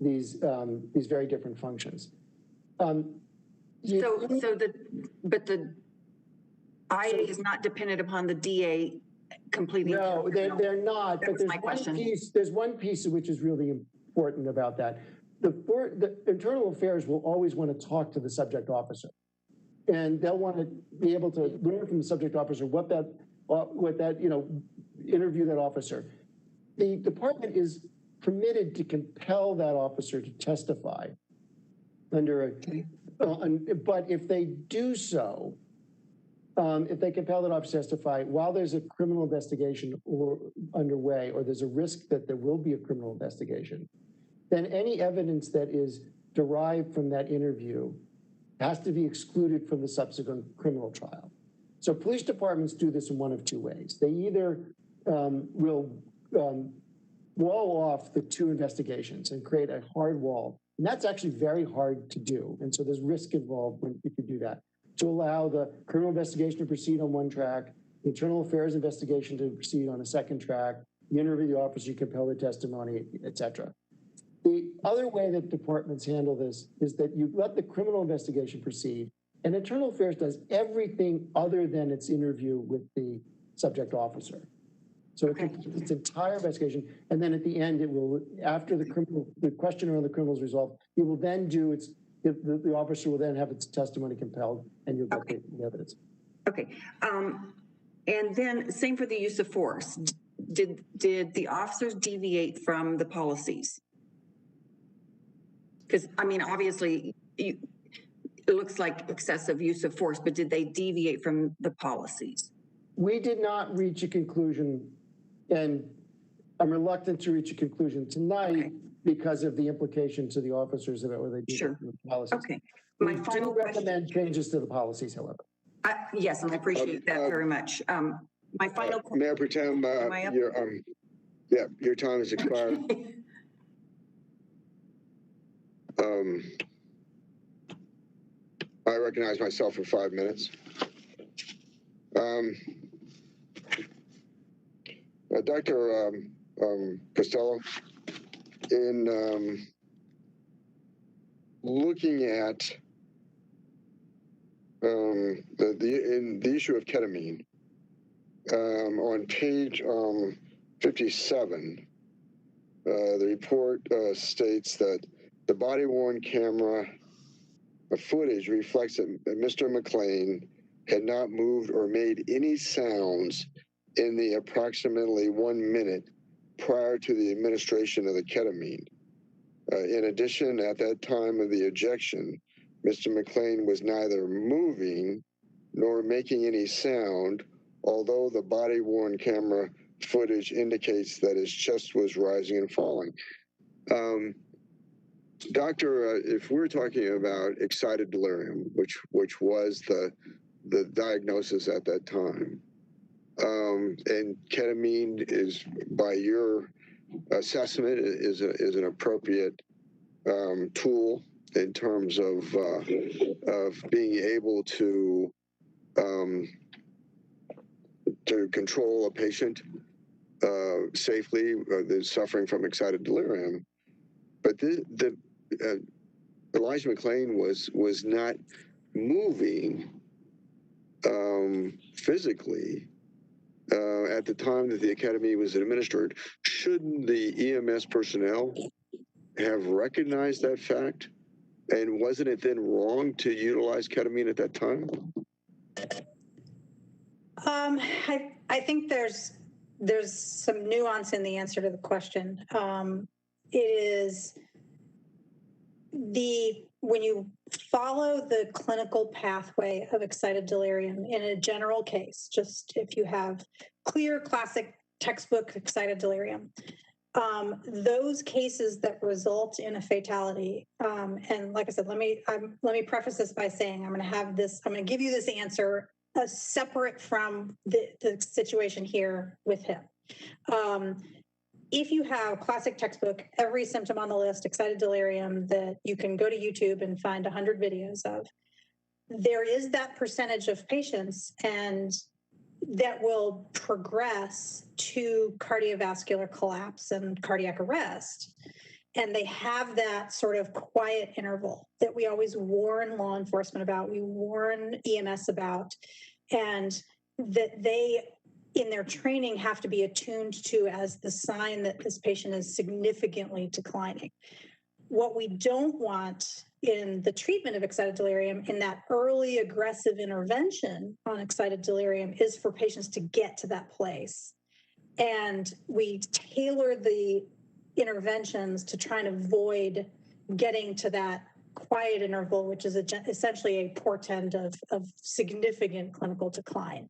very different functions. But the IA is not dependent upon the DA completing. No, they're not. That but there's one piece which is really important about that. The internal affairs will always want to talk to the subject officer, and they'll want to be able to learn from the subject officer what that interview that officer. The department is permitted to compel that officer to testify under but if they do so, if they compel that officer to testify while there's a criminal investigation underway, or there's a risk that there will be a criminal investigation, then any evidence that is derived from that interview has to be excluded from the subsequent criminal trial. So police departments do this in one of two ways. They either will wall off the two investigations and create a hard wall. And that's actually very hard to do. And so there's risk involved if you do that, to allow the criminal investigation to proceed on one track, the internal affairs investigation to proceed on a second track, you interview the officer, you compel the testimony, et cetera. The other way that departments handle this is that you let the criminal investigation proceed, and internal affairs does everything other than its interview with the subject officer. So it completes its entire investigation, and then at the end, it will, after the question around the criminal is resolved, it will then do the officer will then have its testimony compelled, and you'll get the evidence. Okay, and then same for the use of force. Did the officers deviate from the policies? Because I mean, obviously, it looks like excessive use of force, but did they deviate from the policies? We did not reach a conclusion, and I'm reluctant to reach a conclusion tonight because of the implication to the officers about whether they do the policies. Okay. We do recommend changes to the policies, however. Yes, and I appreciate that very much. My final question. Mayor Pro Tem, your time has expired. I recognize myself for 5 minutes. Dr. Costello, in looking at the issue of ketamine, on page 57, the report states that the body-worn camera footage reflects that Mr. McLean had not moved or made any sounds in the approximately 1 minute prior to the administration of the ketamine. In addition, at that time of the ejection, Mr. McLean was neither moving nor making any sound, although the body-worn camera footage indicates that his chest was rising and falling. Doctor, if we're talking about excited delirium, which was the diagnosis at that time, and ketamine is, by your assessment, is an appropriate tool in terms of being able to control a patient safely that's suffering from excited delirium. But Elijah McLean was not moving physically at the time that the ketamine was administered. Shouldn't the EMS personnel have recognized that fact? And wasn't it then wrong to utilize ketamine at that time? I think there's some nuance in the answer to the question. It is when you follow the clinical pathway of excited delirium in a general case, just if you have clear classic textbook excited delirium, those cases that result in a fatality, and like I said, let me preface this by saying I'm going to give you this answer separate from the situation here with him. If you have classic textbook, every symptom on the list, excited delirium, that you can go to YouTube and find 100 videos of, there is that percentage of patients and that will progress to cardiovascular collapse and cardiac arrest. And they have that sort of quiet interval that we always warn law enforcement about, we warn EMS about, and that they, in their training, have to be attuned to as the sign that this patient is significantly declining. What we don't want in the treatment of excited delirium, in that early aggressive intervention on excited delirium, is for patients to get to that place. And we tailor the interventions to try and avoid getting to that quiet interval, which is essentially a portend of significant clinical decline.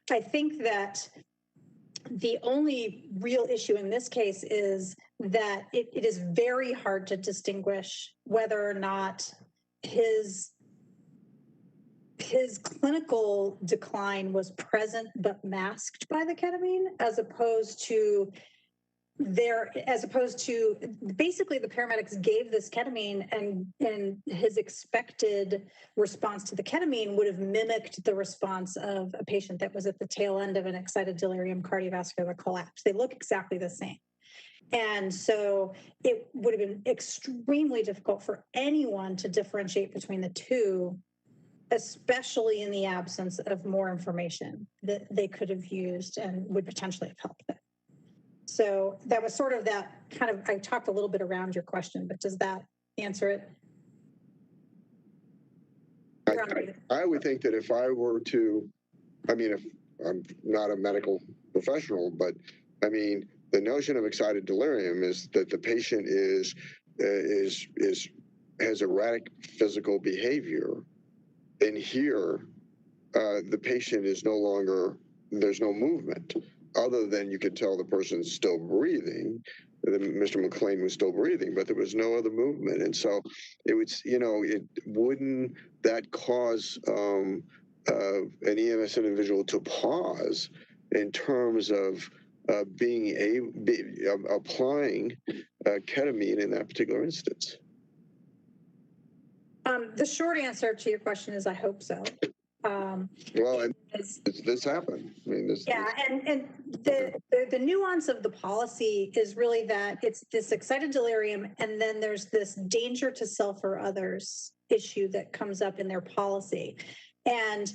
I think that the only real issue in this case is that it is very hard to distinguish whether or not his clinical decline was present but masked by the ketamine, as opposed to basically the paramedics gave this ketamine and his expected response to the ketamine would have mimicked the response of a patient that was at the tail end of an excited delirium cardiovascular collapse. They look exactly the same. And so it would have been extremely difficult for anyone to differentiate between the two, especially in the absence of more information that they could have used and would potentially have helped them. So that was sort of that kind of, I talked a little bit around your question, but does that answer it? I would think that if I were to, if I'm not a medical professional, but the notion of excited delirium is that the patient has erratic physical behavior, and here the patient is no longer, there's no movement, other than you could tell the person's still breathing. Mr. McLean was still breathing, but there was no other movement. And so it would, wouldn't that cause an EMS individual to pause in terms of applying ketamine in that particular instance? The short answer to your question is I hope so. This happened. And the nuance of the policy is really that it's this excited delirium, and then there's this danger to self or others issue that comes up in their policy. And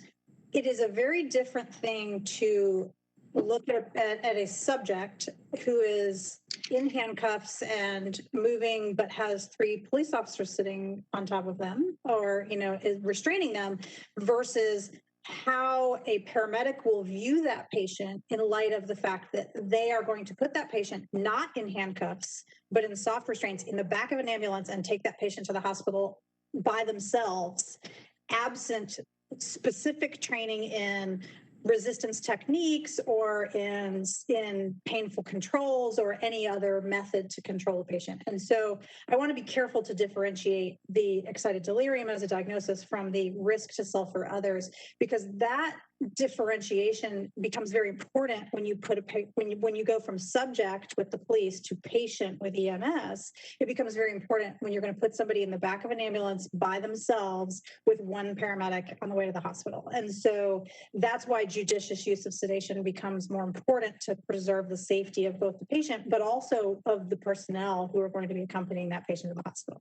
it is a very different thing to look at a subject who is in handcuffs and moving, but has 3 police officers sitting on top of them, or is restraining them, versus how a paramedic will view that patient in light of the fact that they are going to put that patient not in handcuffs, but in soft restraints in the back of an ambulance and take that patient to the hospital by themselves, absent specific training in resistance techniques or in painful controls or any other method to control a patient. And so I want to be careful to differentiate the excited delirium as a diagnosis from the risk to self or others, because that differentiation becomes very important when you put when you go from subject with the police to patient with EMS. It becomes very important when you're going to put somebody in the back of an ambulance by themselves with one paramedic on the way to the hospital. And so that's why judicious use of sedation becomes more important to preserve the safety of both the patient, but also of the personnel who are going to be accompanying that patient to the hospital.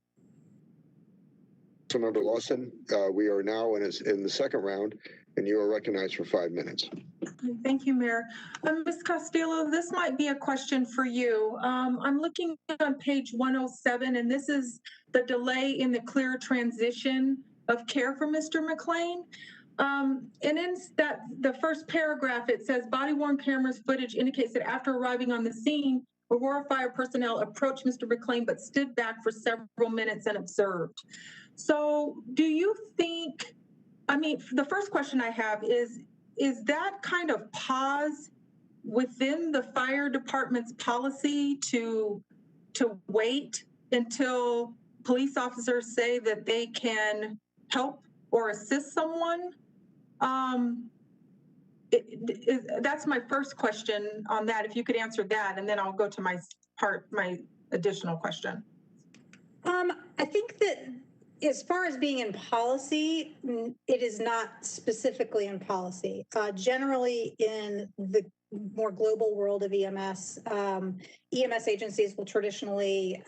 So, Member Lawson, we are now in the second round, and you are recognized for 5 minutes. Thank you, Mayor. Ms. Costello, this might be a question for you. I'm looking on page 107, and this is the delay in the clear transition of care for Mr. McLean. And in that, the first paragraph, it says body-worn cameras footage indicates that after arriving on the scene, Aurora fire personnel approached Mr. McLean but stood back for several minutes and observed. So do you think, I mean, the first question I have is that kind of pause within the fire department's policy to wait until police officers say that they can help or assist someone? That's my first question on that. If you could answer that, and then I'll go to my additional question. I think that as far as being in policy, it is not specifically in policy. Generally, in the more global world of EMS, EMS agencies will traditionally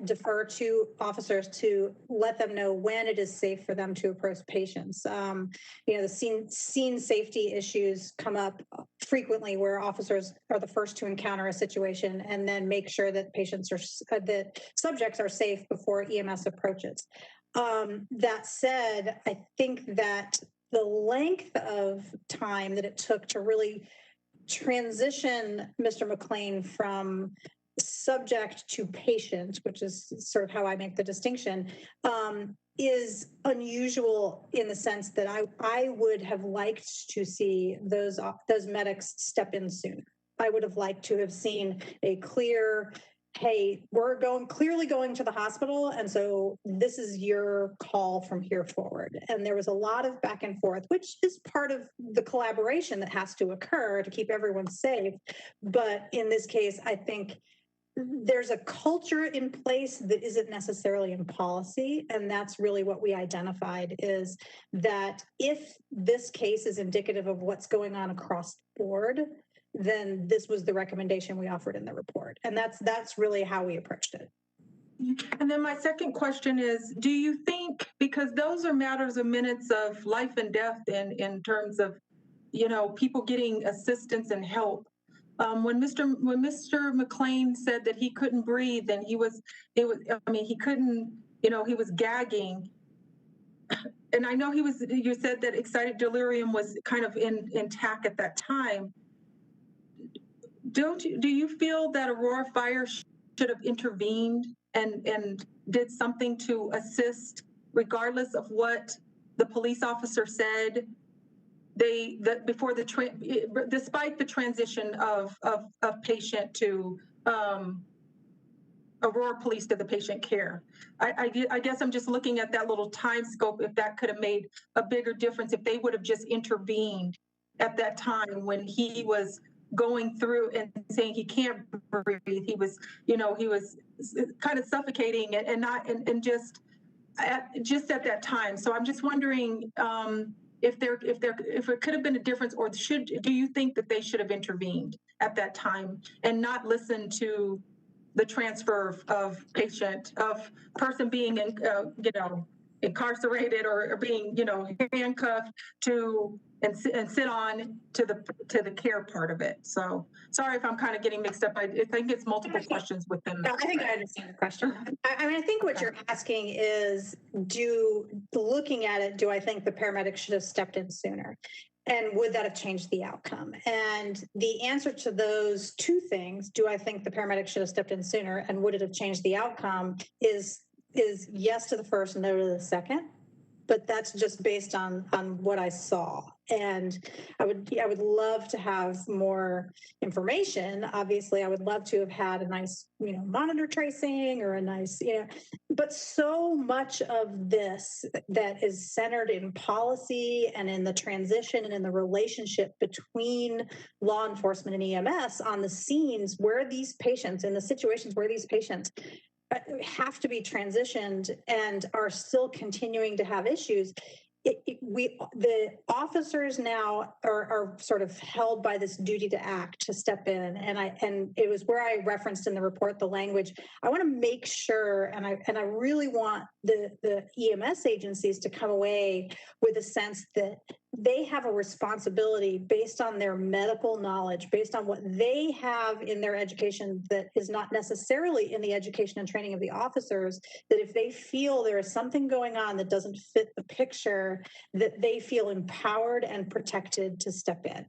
defer to officers to let them know when it is safe for them to approach patients. You know, the scene safety issues come up frequently where officers are the first to encounter a situation and then make sure that that subjects are safe before EMS approaches. That said, I think that the length of time that it took to really transition Mr. McLean from subject to patient, which is sort of how I make the distinction, is unusual in the sense that I would have liked to see those medics step in sooner. I would have liked to have seen a clear, hey, we're clearly going to the hospital, and so this is your call from here forward. And there was a lot of back and forth, which is part of the collaboration that has to occur to keep everyone safe. But in this case, I think there's a culture in place that isn't necessarily in policy, and that's really what we identified, is that if this case is indicative of what's going on across the board, then this was the recommendation we offered in the report. And that's really how we approached it. And then my second question is, do you think, because those are matters of minutes of life and death in terms of, you know, people getting assistance and help. When Mr. McLean said that he couldn't breathe and he was gagging. And I know you said that excited delirium was kind of intact at that time. Do you feel that Aurora Fire should have intervened and did something to assist, regardless of what the police officer said? Despite the transition of patient to Aurora Police to the patient care. I guess I'm just looking at that little time scope, if that could have made a bigger difference, if they would have just intervened at that time when he was going through and saying he can't breathe. He was kind of suffocating and just at that time. So I'm just wondering if it could have been a difference, or do you think that they should have intervened at that time and not listened to the transfer of person being in, incarcerated or being, you know, handcuffed to and sit on to the care part of it. So sorry if I'm kind of getting mixed up. I think it's multiple questions within. No, I think I understand the question. I mean, I think what you're asking is, looking at it, do I think the paramedics should have stepped in sooner? And would that have changed the outcome? And the answer to those two things, do I think the paramedics should have stepped in sooner and would it have changed the outcome, is yes to the first, no to the second. But that's just based on what I saw. And I would love to have more information. Obviously, I would love to have had a nice, you know, monitor tracing or a nice, you know, but so much of this that is centered in policy and in the transition and in the relationship between law enforcement and EMS on the scenes where these patients, in the situations where these patients have to be transitioned and are still continuing to have issues. The officers now are sort of held by this duty to act, to step in, and it was where I referenced in the report the language. I want to make sure, and I really want the EMS agencies to come away with a sense that they have a responsibility based on their medical knowledge, based on what they have in their education that is not necessarily in the education and training of the officers, that if they feel there is something going on that doesn't fit the picture, that they feel empowered and protected to step in.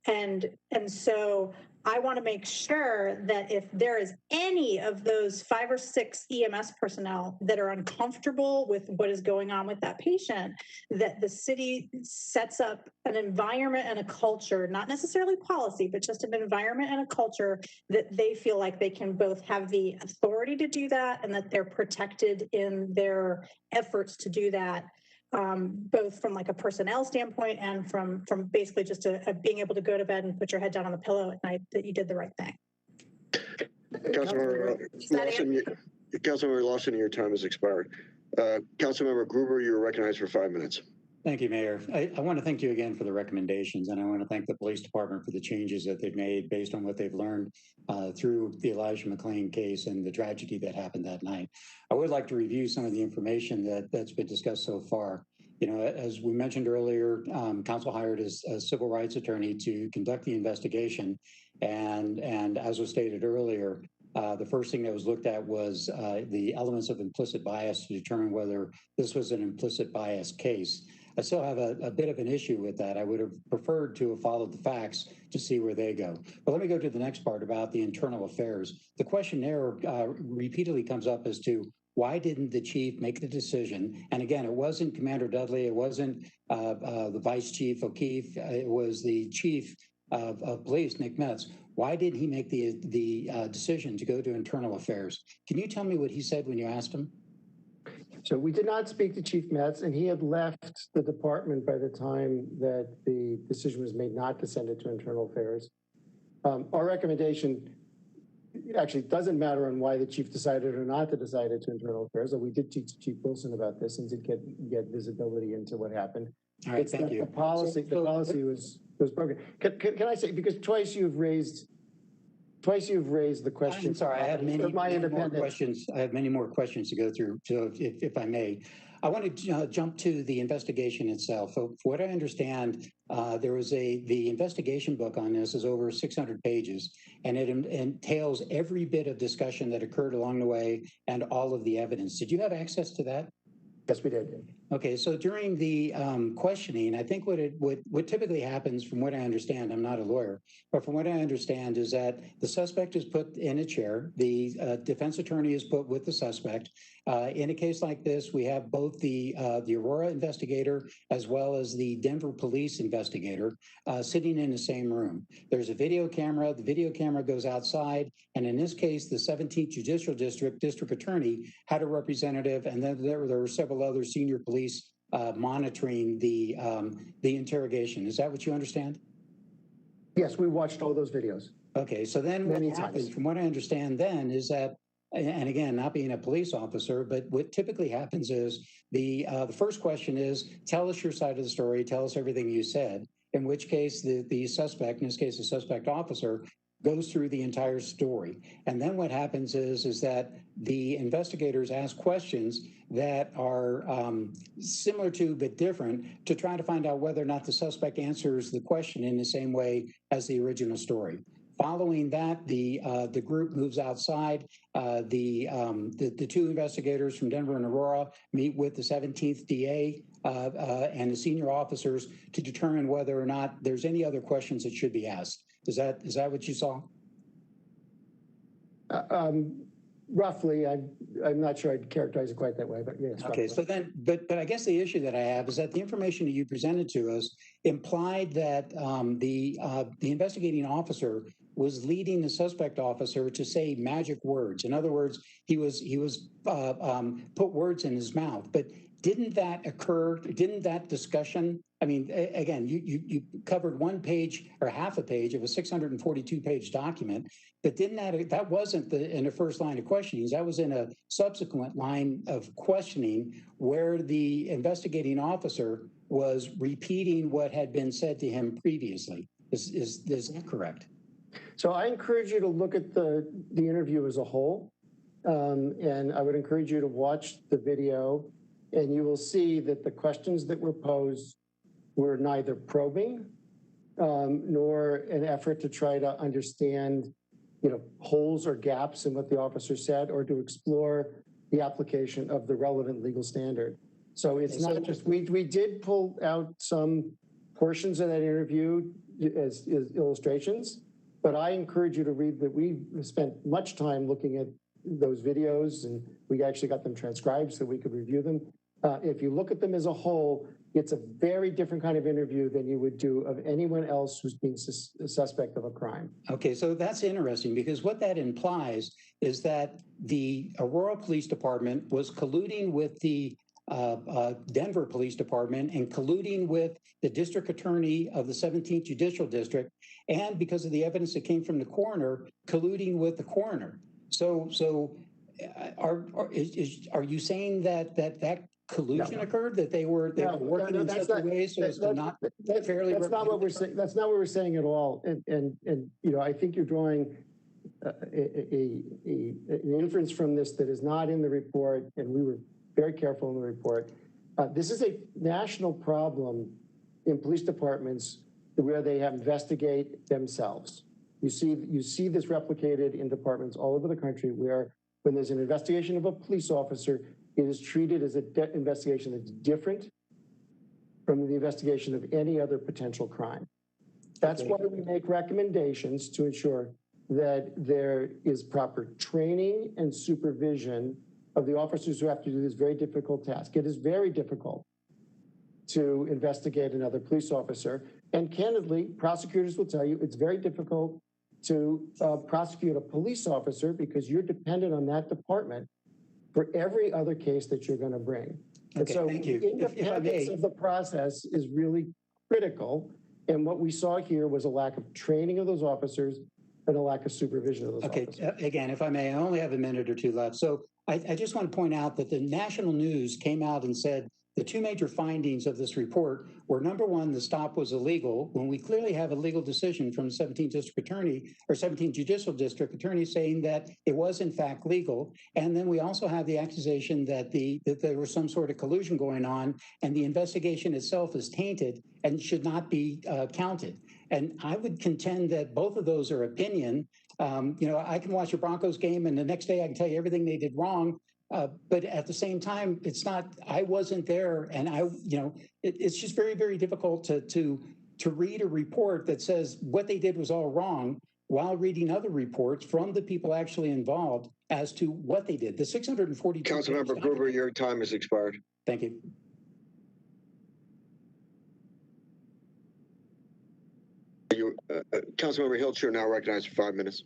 And so I want to make sure that if there is any of those 5 or 6 EMS personnel that are uncomfortable with what is going on with that patient, that the city sets up an environment and a culture, not necessarily policy, but just an environment and a culture that they feel like they can both have the authority to do that and that they're protected in their efforts to do that. Both from like a personnel standpoint and from basically just a being able to go to bed and put your head down on the pillow at night, that you did the right thing. Councilmember Lawson, your time has expired. Councilmember Gruber, you're recognized for 5 minutes. Thank you, Mayor. I want to thank you again for the recommendations, and I want to thank the police department for the changes that they've made based on what they've learned through the Elijah McClain case and the tragedy that happened that night. I would like to review some of the information that's been discussed so far. You know, as we mentioned earlier, council hired a civil rights attorney to conduct the investigation, and as was stated earlier, the first thing that was looked at was the elements of implicit bias to determine whether this was an implicit bias case. I still have a bit of an issue with that. I would have preferred to have followed the facts to see where they go. But let me go to the next part about the internal affairs. The question there repeatedly comes up as to why didn't the chief make the decision? And again, it wasn't Commander Dudley, it wasn't the Vice Chief O'Keefe, it was the Chief of Police, Nick Metz. Why didn't he make the decision to go to internal affairs? Can you tell me what he said when you asked him? So we did not speak to Chief Metz, and he had left the department by the time that the decision was made not to send it to internal affairs. Our recommendation actually doesn't matter on why the chief decided or not to decide it to internal affairs. So we did teach Chief Wilson about this and did get visibility into what happened. All right, thank you. The policy was broken. Can I say, because twice you've raised the question. I'm sorry, I have many more questions. I have many more questions to go through. So if I may, I want to jump to the investigation itself. So for what I understand, there was the investigation book on this is over 600 pages, and it entails every bit of discussion that occurred along the way and all of the evidence. Did you have access to that? Yes, we did. Okay, so during the questioning, I think what typically happens, from what I understand, I'm not a lawyer, but from what I understand is that the suspect is put in a chair, the defense attorney is put with the suspect. In a case like this, we have both the Aurora investigator as well as the Denver police investigator sitting in the same room. There's a video camera. The video camera goes outside, and in this case, the 17th Judicial District attorney had a representative, and then there were several other senior police monitoring the interrogation. Is that what you understand? Yes, we watched all those videos. Okay, so then what happens, from what I understand then, is that, and again, not being a police officer, but what typically happens is the first question is, tell us your side of the story, tell us everything you said, in which case the suspect, in this case the suspect officer, goes through the entire story. And then what happens is that the investigators ask questions that are similar to but different to try to find out whether or not the suspect answers the question in the same way as the original story. Following that, the group moves outside. The two investigators from Denver and Aurora meet with the 17th DA and the senior officers to determine whether or not there's any other questions that should be asked. Is that what you saw? Roughly, I'm not sure I'd characterize it quite that way, but yes. Okay, so then, but I guess the issue that I have is that the information that you presented to us implied that the investigating officer was leading the suspect officer to say magic words. In other words, he was put words in his mouth. But didn't that occur? Didn't that discussion? I mean, again, you covered 1 page or half a page of a 642-page document, but didn't that wasn't in the first line of questioning? That was in a subsequent line of questioning where the investigating officer was repeating what had been said to him previously. Is that correct? So I encourage you to look at the interview as a whole, and I would encourage you to watch the video, and you will see that the questions that were posed were neither probing nor an effort to try to understand, holes or gaps in what the officer said or to explore the application of the relevant legal standard. So it's not just, we did pull out some portions of that interview as illustrations, but I encourage you to read that. We spent much time looking at those videos and we actually got them transcribed so we could review them. If you look at them as a whole, it's a very different kind of interview than you would do of anyone else who's being a suspect of a crime. Okay, so that's interesting because what that implies is that the Aurora Police Department was colluding with the Denver Police Department and colluding with the district attorney of the 17th Judicial District, and because of the evidence that came from the coroner, colluding with the coroner. So are you saying that collusion occurred, that they were working in such a way so as to not fairly? That's not what we're saying. That's not what we're saying at all. And I think you're drawing an inference from this that is not in the report, and we were very careful in the report. This is a national problem in police departments where they investigate themselves. You see this replicated in departments all over the country where when there's an investigation of a police officer, it is treated as an investigation that's different from the investigation of any other potential crime. That's why we make recommendations to ensure that there is proper training and supervision of the officers who have to do this very difficult task. It is very difficult to investigate another police officer. And candidly, prosecutors will tell you it's very difficult to prosecute a police officer because you're dependent on that department for every other case that you're going to bring. And so independence of the process is really critical. And what we saw here was a lack of training of those officers and a lack of supervision of those officers. Again, if I may, I only have a minute or two left. So I just want to point out that the national news came out and said the two major findings of this report were, number one, the stop was illegal, when we clearly have a legal decision from the 17th District Attorney or 17th Judicial District Attorney saying that it was in fact legal. And then we also have the accusation that there was some sort of collusion going on and the investigation itself is tainted and should not be counted. And I would contend that both of those are opinion. I can watch a Broncos game and the next day I can tell you everything they did wrong. But at the same time, it's not, I wasn't there. And it's just very, very difficult to read a report that says what they did was all wrong while reading other reports from the people actually involved as to what they did. The 642. Councilmember Gruber, your time has expired. Thank you. Councilmember Hiltz, you're now recognized for 5 minutes.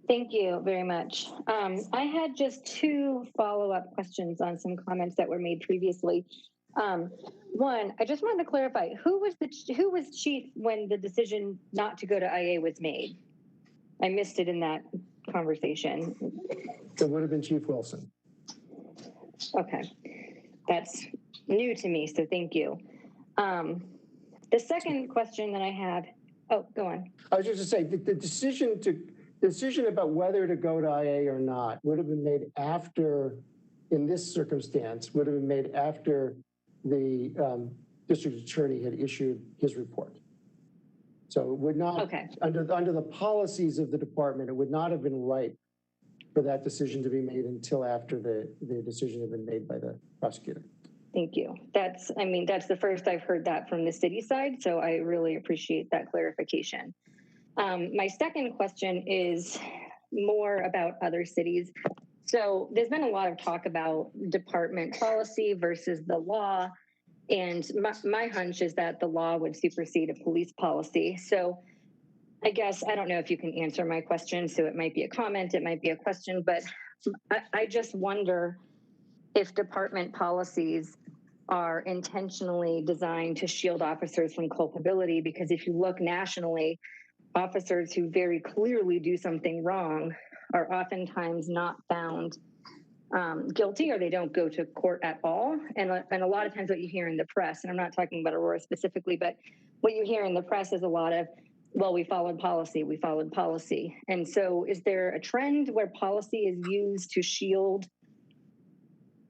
Thank you very much. I had just two follow-up questions on some comments that were made previously. One, I just wanted to clarify, who was chief when the decision not to go to IA was made? I missed it in that conversation. It would have been Chief Wilson. Okay, that's new to me, so thank you. The second question that I have, Oh, go on. I was just to say the decision about whether to go to IA or not would have been made after, in this circumstance, would have been made after the district attorney had issued his report. So it would not, okay, under the policies of the department, it would not have been right for that decision to be made until after the decision had been made by the prosecutor. Thank you. That's the first I've heard that from the city side, so I really appreciate that clarification. My second question is more about other cities. So there's been a lot of talk about department policy versus the law, and my hunch is that the law would supersede a police policy. So I guess, I don't know if you can answer my question, so it might be a comment, it might be a question, but I just wonder if department policies are intentionally designed to shield officers from culpability, because if you look nationally, officers who very clearly do something wrong are oftentimes not found guilty, or they don't go to court at all. And a lot of times what you hear in the press, and I'm not talking about Aurora specifically, but what you hear in the press is a lot of, well, we followed policy. And so is there a trend where policy is used to shield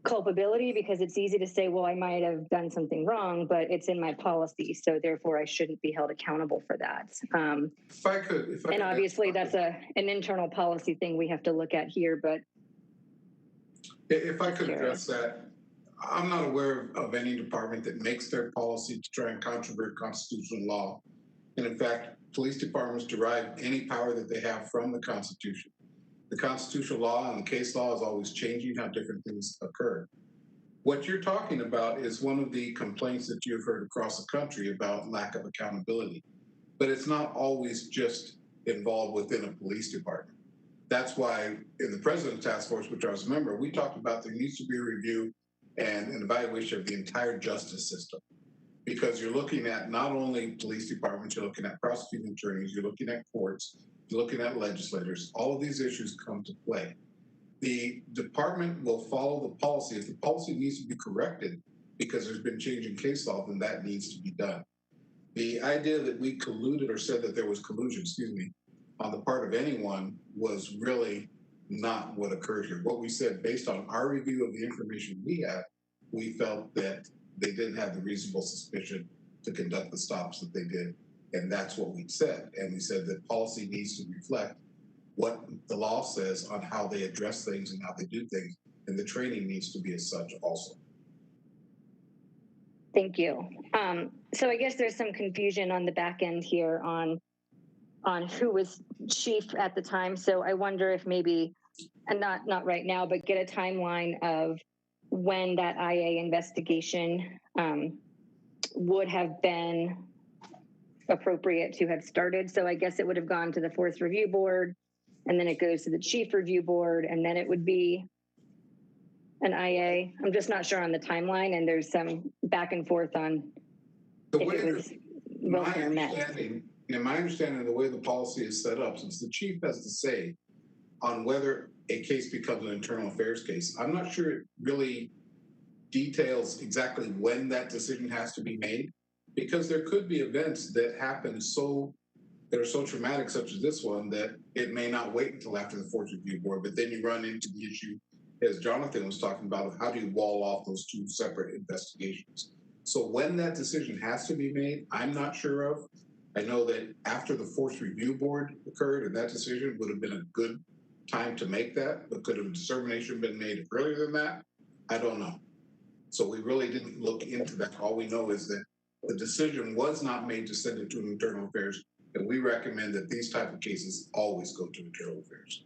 culpability? Because it's easy to say, well, I might have done something wrong, but it's in my policy, so therefore I shouldn't be held accountable for that. If I could, and obviously that's an internal policy thing we have to look at here, but. If I could address that, I'm not aware of any department that makes their policy to try and controvert constitutional law. And in fact, police departments derive any power that they have from the Constitution. The constitutional law and the case law is always changing how different things occur. What you're talking about is one of the complaints that you've heard across the country about lack of accountability, but it's not always just involved within a police department. That's why in the President's Task Force, which I was a member, we talked about there needs to be a review and an evaluation of the entire justice system, because you're looking at not only police departments, you're looking at prosecuting attorneys, you're looking at courts, you're looking at legislators. All of these issues come to play. The department will follow the policy. If the policy needs to be corrected because there's been change in case law, then that needs to be done. The idea that we colluded or said that there was collusion, on the part of anyone was really not what occurred here. What we said, based on our review of the information we had, we felt that they didn't have the reasonable suspicion to conduct the stops that they did. And that's what we said. And we said that policy needs to reflect what the law says on how they address things and how they do things. And the training needs to be as such also. Thank you. So I guess there's some confusion on the back end here on who was chief at the time. So I wonder if maybe, and not right now, but get a timeline of when that IA investigation would have been appropriate to have started. So I guess it would have gone to the Force Review Board, and then it goes to the Chief Review Board, and then it would be an IA. I'm just not sure on the timeline, and there's some back and forth on the if way it was Wilson or Met. In my understanding of the way the policy is set up, since the chief has to say on whether a case becomes an internal affairs case, I'm not sure it really details exactly when that decision has to be made, because there could be events that happen that are so traumatic, such as this one, that it may not wait until after the Force Review Board. But then you run into the issue, as Jonathan was talking about, of how do you wall off those two separate investigations. So when that decision has to be made, I'm not sure of. I know that after the Force Review Board occurred, and that decision would have been a good time to make that, but could a determination been made earlier than that? I don't know. So we really didn't look into that. All we know is that the decision was not made to send it to internal affairs, and we recommend that these type of cases always go to internal affairs.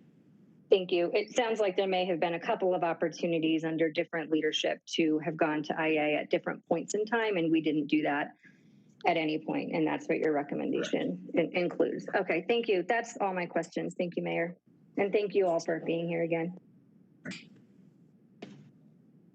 Thank you. It sounds like there may have been a couple of opportunities under different leadership to have gone to IA at different points in time, and we didn't do that at any point, and that's what your recommendation includes. Okay, thank you. That's all my questions. Thank you, Mayor. And thank you all for being here again.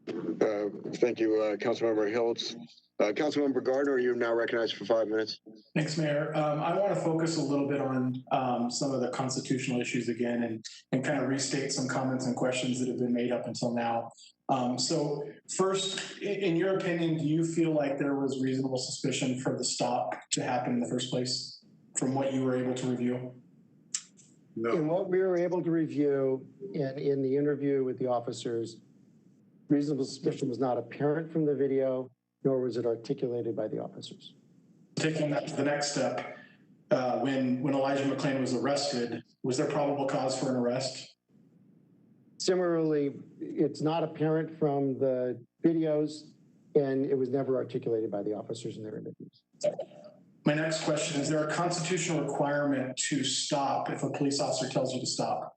Thank you, Councilmember Hiltz. Councilmember Gardner, you're now recognized for 5 minutes. Thanks, Mayor. I want to focus a little bit on some of the constitutional issues again and kind of restate some comments and questions that have been made up until now. So first, in your opinion, do you feel like there was reasonable suspicion for the stop to happen in the first place from what you were able to review? No. In what we were able to review and in the interview with the officers, reasonable suspicion was not apparent from the video, nor was it articulated by the officers. Taking that to the next step, when Elijah McClain was arrested, was there probable cause for an arrest? Similarly, it's not apparent from the videos, and it was never articulated by the officers in their interviews. My next question, is there a constitutional requirement to stop if a police officer tells you to stop?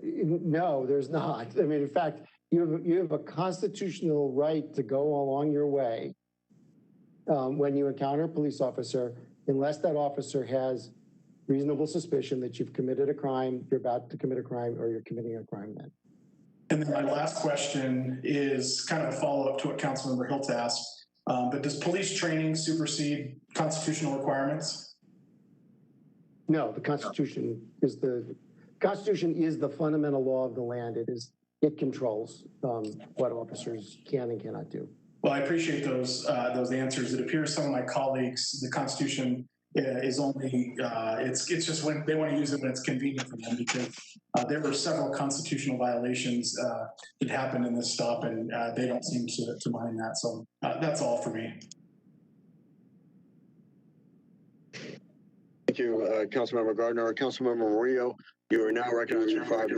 No, there's not. I mean, in fact, you have a constitutional right to go along your way when you encounter a police officer, unless that officer has reasonable suspicion that you've committed a crime, you're about to commit a crime, or you're committing a crime then. And then my last question is kind of a follow-up to what Councilmember Hilt asked, but does police training supersede constitutional requirements? No, the Constitution is the fundamental law of the land. It controls what officers can and cannot do. Well, I appreciate those answers. It appears some of my colleagues, the Constitution is only, it's just when they want to use it when it's convenient for them, because there were several constitutional violations that happened in this stop, and they don't seem to mind that. So that's all for me. Thank you, Councilmember Gardner. Councilmember Murillo, you are now recognized for 5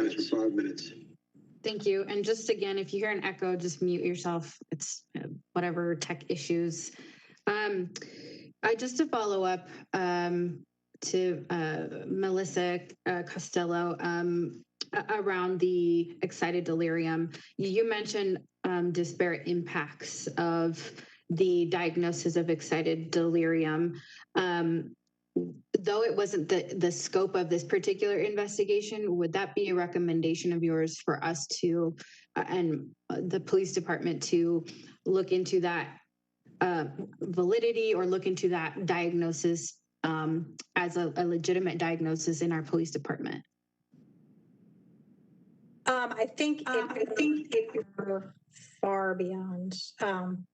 minutes. Thank you. And just again, if you hear an echo, just mute yourself. It's whatever tech issues. Just to follow up to Melissa Costello around the excited delirium. You mentioned disparate impacts of the diagnosis of excited delirium. Though it wasn't the scope of this particular investigation, would that be a recommendation of yours for us to, and the police department to look into that validity or look into that diagnosis as a legitimate diagnosis in our police department? I think we're far beyond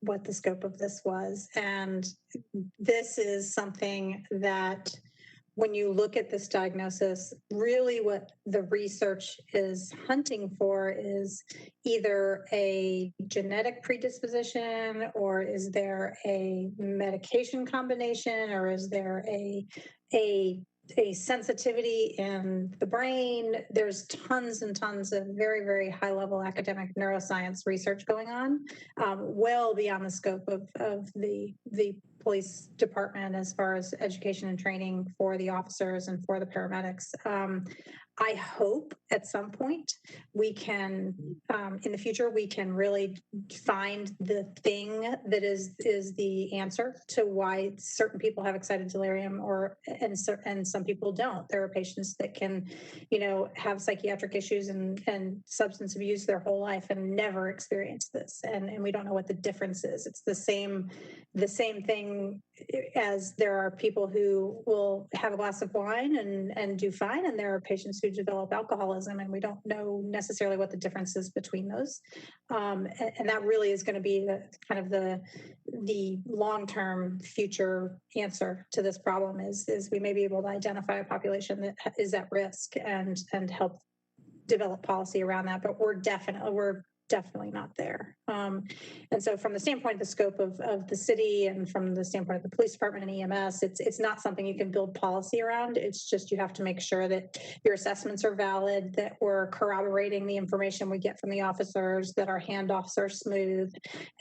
what the scope of this was. And this is something that when you look at this diagnosis, really what the research is hunting for is either a genetic predisposition, or is there a medication combination, or is there a sensitivity in the brain. There's tons and tons of very, very high level academic neuroscience research going on, well beyond the scope of the police department as far as education and training for the officers and for the paramedics. I hope at some point we can, in the future, we can really find the thing that is the answer to why certain people have excited delirium, and some people don't. There are patients that can, have psychiatric issues and substance abuse their whole life and never experience this, and we don't know what the difference is. It's the same thing as there are people who will have a glass of wine and do fine, and there are patients who develop alcoholism, and we don't know necessarily what the difference is between those. And that really is going to be the long-term future answer to this problem is we may be able to identify a population that is at risk and help develop policy around that, but we're definitely not there. And so from the standpoint of the scope of the city and from the standpoint of the police department and EMS, it's not something you can build policy around. It's just you have to make sure that your assessments are valid, that we're corroborating the information we get from the officers, that our handoffs are smooth,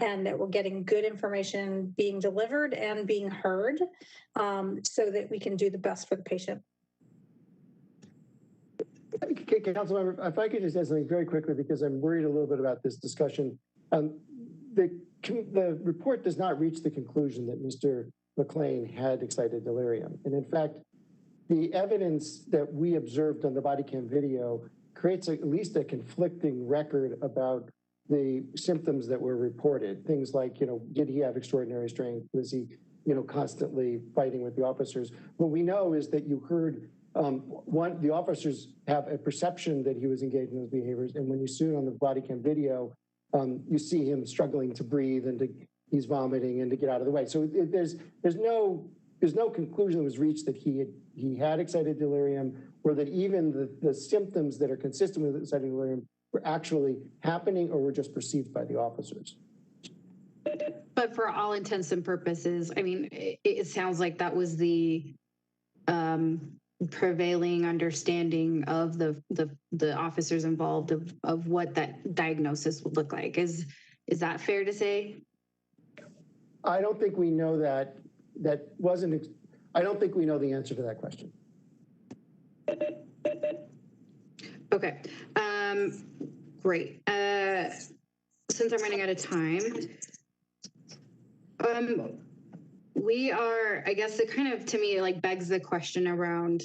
and that we're getting good information being delivered and being heard, so that we can do the best for the patient. Councilmember, if I could just add something very quickly, because I'm worried a little bit about this discussion. The report does not reach the conclusion that Mr. McClain had excited delirium. And in fact, the evidence that we observed on the body cam video creates at least a conflicting record about the symptoms that were reported. Things like, did he have extraordinary strength? Was he, constantly fighting with the officers? What we know is that you heard the officers have a perception that he was engaged in those behaviors, and when you see it on the body cam video, you see him struggling to breathe and he's vomiting and to get out of the way. So there's no there's no conclusion that was reached that he had excited delirium, or that even the symptoms that are consistent with excited delirium were actually happening or were just perceived by the officers. But for all intents and purposes, I mean, it sounds like that was the prevailing understanding of the officers involved of what that diagnosis would look like. Is that fair to say? I don't think we know that. I don't think we know the answer to that question. Okay, great. Since I'm running out of time, we are, I guess it kind of, to me, like begs the question around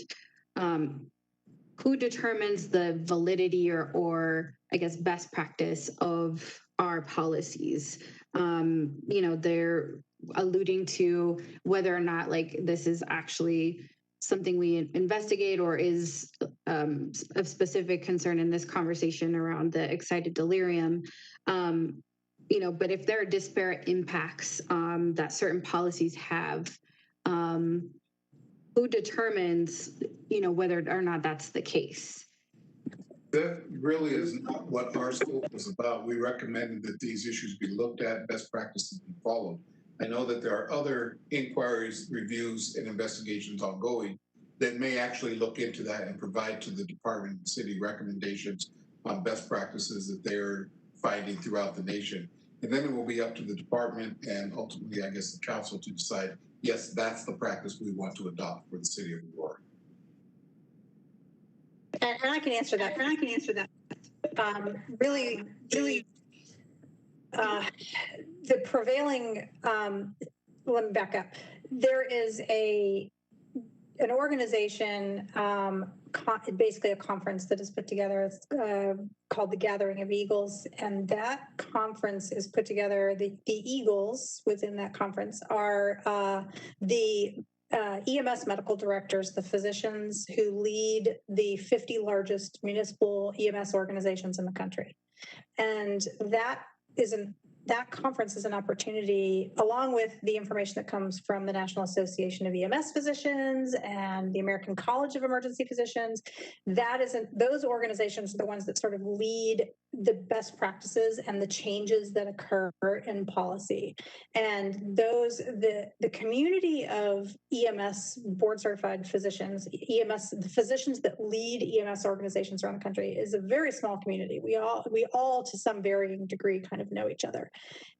who determines the validity or I guess best practice of our policies. You know, they're alluding to whether or not like this is actually something we investigate or is of specific concern in this conversation around the excited delirium. You know, but if there are disparate impacts that certain policies have, who determines, you know, whether or not that's the case? That really is not what our scope was about. We recommended that these issues be looked at, best practices be followed. I know that there are other inquiries, reviews, and investigations ongoing that may actually look into that and provide to the department and city recommendations on best practices that they're finding throughout the nation. And then it will be up to the department and ultimately, I guess, the council to decide, yes, that's the practice we want to adopt for the city of Aurora. And I can answer that. Really, the prevailing, let me back up. There is an organization, basically a conference that is put together. It's called the Gathering of Eagles, and that conference is put together. The Eagles within that conference are the EMS medical directors, the physicians who lead the 50 largest municipal EMS organizations in the country. And that conference is an opportunity, along with the information that comes from the National Association of EMS Physicians and the American College of Emergency Physicians. Those organizations are the ones that sort of lead the best practices and the changes that occur in policy. And the community of EMS board certified physicians, the physicians that lead EMS organizations around the country, is a very small community. We all to some varying degree kind of know each other.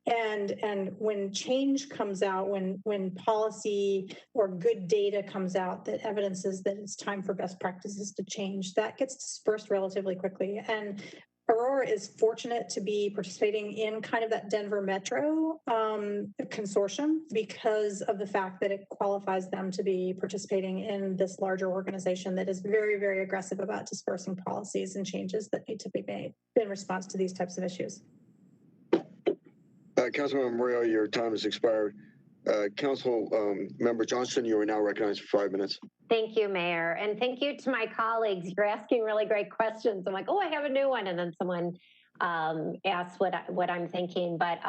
And when change comes out, when policy or good data comes out that evidences that it's time for best practices to change, that gets dispersed relatively quickly. And Aurora is fortunate to be participating in kind of that Denver Metro consortium because of the fact that it qualifies them to be participating in this larger organization that is very, very aggressive about dispersing policies and changes that need to be made in response to these types of issues. Councilmember Moreo, your time has expired. Council Member Johnston, you are now recognized for 5 minutes. Thank you, Mayor. And thank you to my colleagues. You're asking really great questions. I'm like, oh, I have a new one. And then someone asks what I'm thinking. But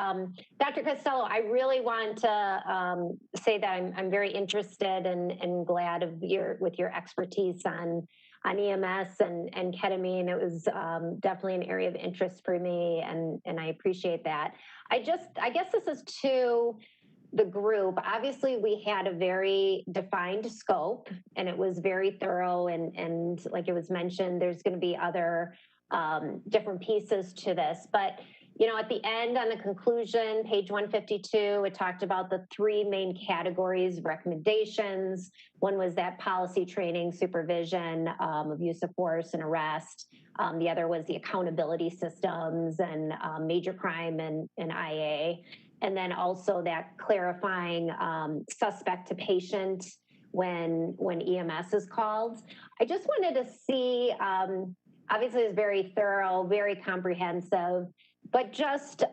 Dr. Costello, I really want to say that I'm very interested and glad with your expertise on EMS and ketamine. It was definitely an area of interest for me, and I appreciate that. I guess this is to the group. Obviously, we had a very defined scope, and it was very thorough. And like it was mentioned, there's going to be other different pieces to this. But you know, at the end, on the conclusion, page 152, it talked about the three main categories of recommendations. One was that policy training, supervision of use of force and arrest. The other was the accountability systems and major crime and IA. And then also that clarifying suspect to patient when EMS is called. I just wanted to see, obviously it's very thorough, very comprehensive, but just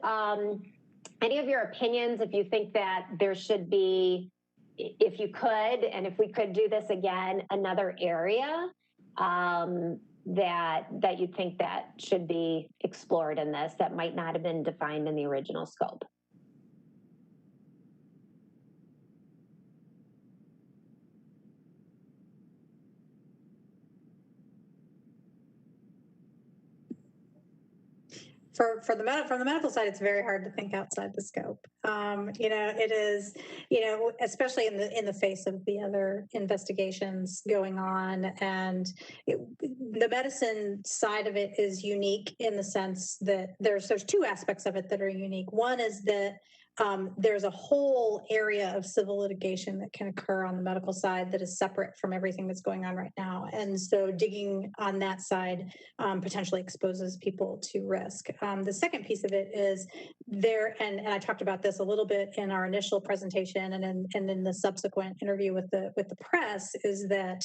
any of your opinions, if you think that there should be, if you could, and if we could do this again, another area that you think that should be explored in this that might not have been defined in the original scope. from the medical side, it's very hard to think outside the scope. It is, especially in the face of the other investigations going on, and the medicine side of it is unique in the sense that there's two aspects of it that are unique. One is that there's a whole area of civil litigation that can occur on the medical side that is separate from everything that's going on right now. And so digging on that side potentially exposes people to risk. The second piece of it is there, and I talked about this a little bit in our initial presentation and in the subsequent interview with the press, is that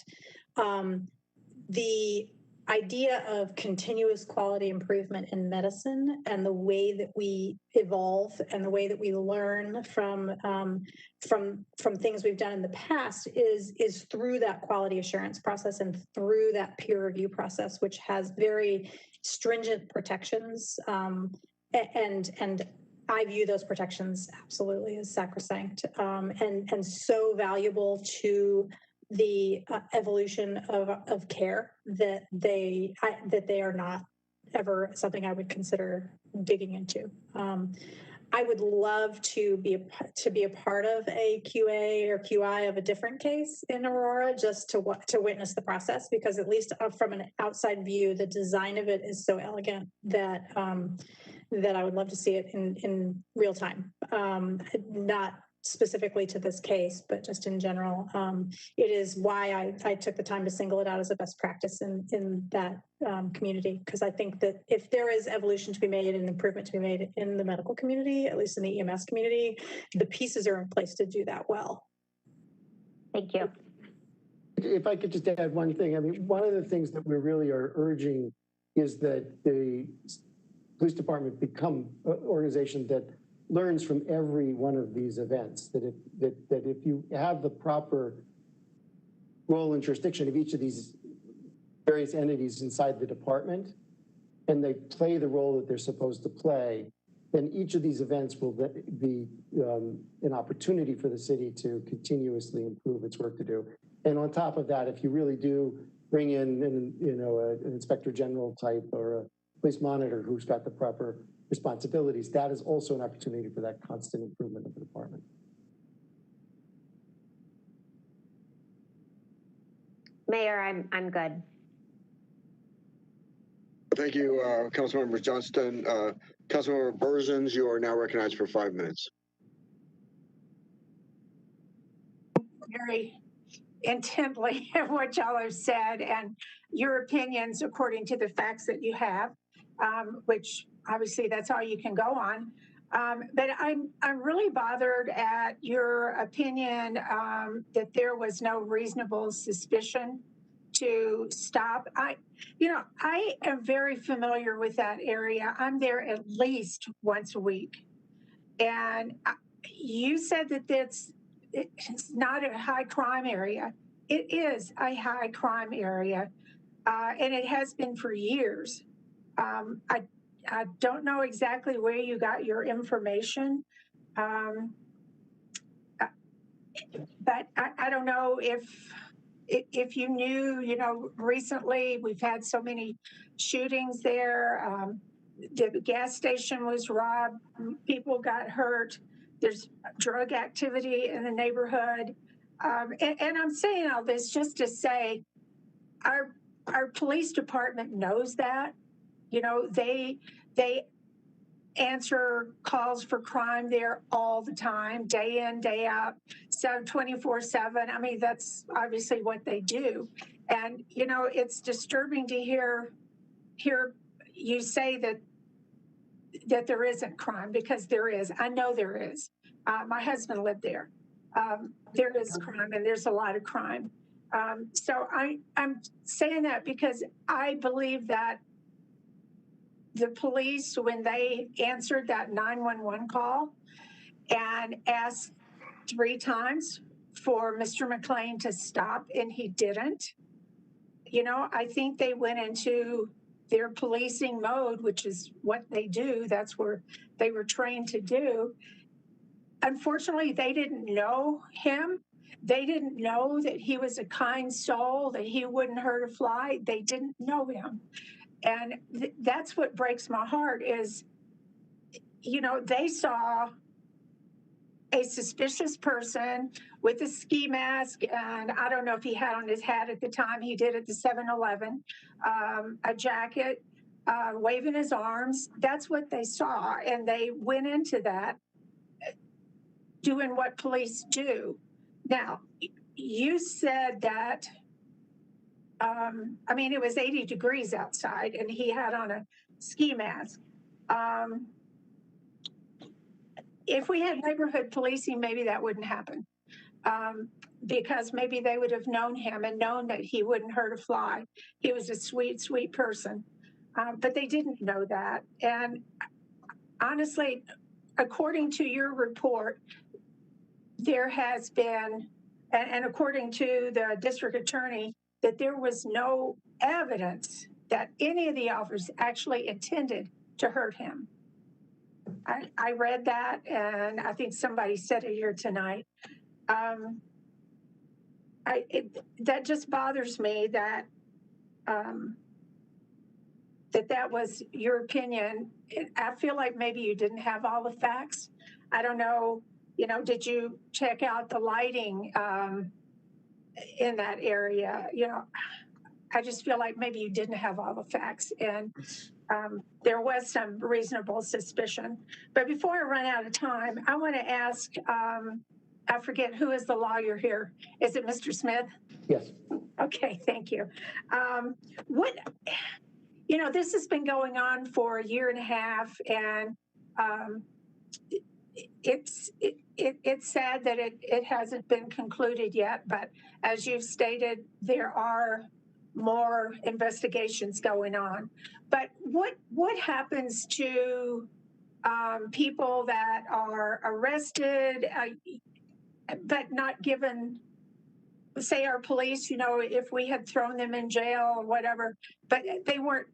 the idea of continuous quality improvement in medicine and the way that we evolve and the way that we learn from things we've done in the past is through that quality assurance process and through that peer review process, which has very stringent protections. And I view those protections absolutely as sacrosanct and so valuable to the evolution of care that they are not ever something I would consider digging into. I would love to be a part of a QA or QI of a different case in Aurora, just to witness the process, because at least from an outside view, the design of it is so elegant that that I would love to see it in real time. Not specifically to this case, but just in general. It is why I took the time to single it out as a best practice in that community, because I think that if there is evolution to be made and improvement to be made in the medical community, at least in the EMS community, the pieces are in place to do that well. Thank you. If I could just add one thing, I mean, one of the things that we really are urging is that the police department become an organization that learns from every one of these events, that if you have the proper role and jurisdiction of each of these various entities inside the department, and they play the role that they're supposed to play, then each of these events will be an opportunity for the city to continuously improve its work to do. And on top of that, if you really do bring in an inspector general type or a police monitor who's got the proper responsibilities, that is also an opportunity for that constant improvement of the department. Mayor, I'm good. Thank you, Councilmember Johnston. Councilmember Berzins, you are now recognized for 5 minutes. Very intently at what y'all have said and your opinions according to the facts that you have, which obviously that's all you can go on. But I'm really bothered at your opinion that there was no reasonable suspicion to stop. I am very familiar with that area. I'm there at least once a week. And you said that it's not a high crime area. It is a high crime area, and it has been for years. I don't know exactly where you got your information, but I don't know if you knew, recently we've had so many shootings there. The gas station was robbed, people got hurt. There's drug activity in the neighborhood. And I'm saying all this just to say our police department knows that. They answer calls for crime there all the time, day in, day out, 24/7. I mean, that's obviously what they do. And, it's disturbing to hear you say that there isn't crime, because there is. I know there is. My husband lived there. There is crime, and there's a lot of crime. So I'm saying that because I believe that the police, when they answered that 911 call and asked 3 times for Mr. McLean to stop, and he didn't, I think they went into their policing mode, which is what they do. That's where they were trained to do. Unfortunately, they didn't know him. They didn't know that he was a kind soul, that he wouldn't hurt a fly. They didn't know him. And that's what breaks my heart is, you know, they saw a suspicious person with a ski mask, and I don't know if he had on his hat at the time, he did at the 7-Eleven, a jacket, waving his arms. That's what they saw, and they went into that doing what police do. Now, you said that, I mean, it was 80 degrees outside, and he had on a ski mask. If we had neighborhood policing, maybe that wouldn't happen. Because maybe they would have known him and known that he wouldn't hurt a fly. He was a sweet, sweet person. But they didn't know that. And honestly, according to your report, there has been, and according to the district attorney, that there was no evidence that any of the officers actually intended to hurt him. I read that, and I think somebody said it here tonight. That just bothers me that that was your opinion. I feel like maybe you didn't have all the facts. I don't know, you know, did you check out the lighting in that area? You know, I just feel like maybe you didn't have all the facts, and there was some reasonable suspicion. But before I run out of time, I want to ask, I forget who is the lawyer here. Is it Mr. Smith? Yes. Okay, thank you. What, you know, this has been going on for a year and a half, and it's sad that it hasn't been concluded yet, but as you've stated, there are more investigations going on. But what happens to people that are arrested but not given, say our police, you know, if we had thrown them in jail or whatever, but they weren't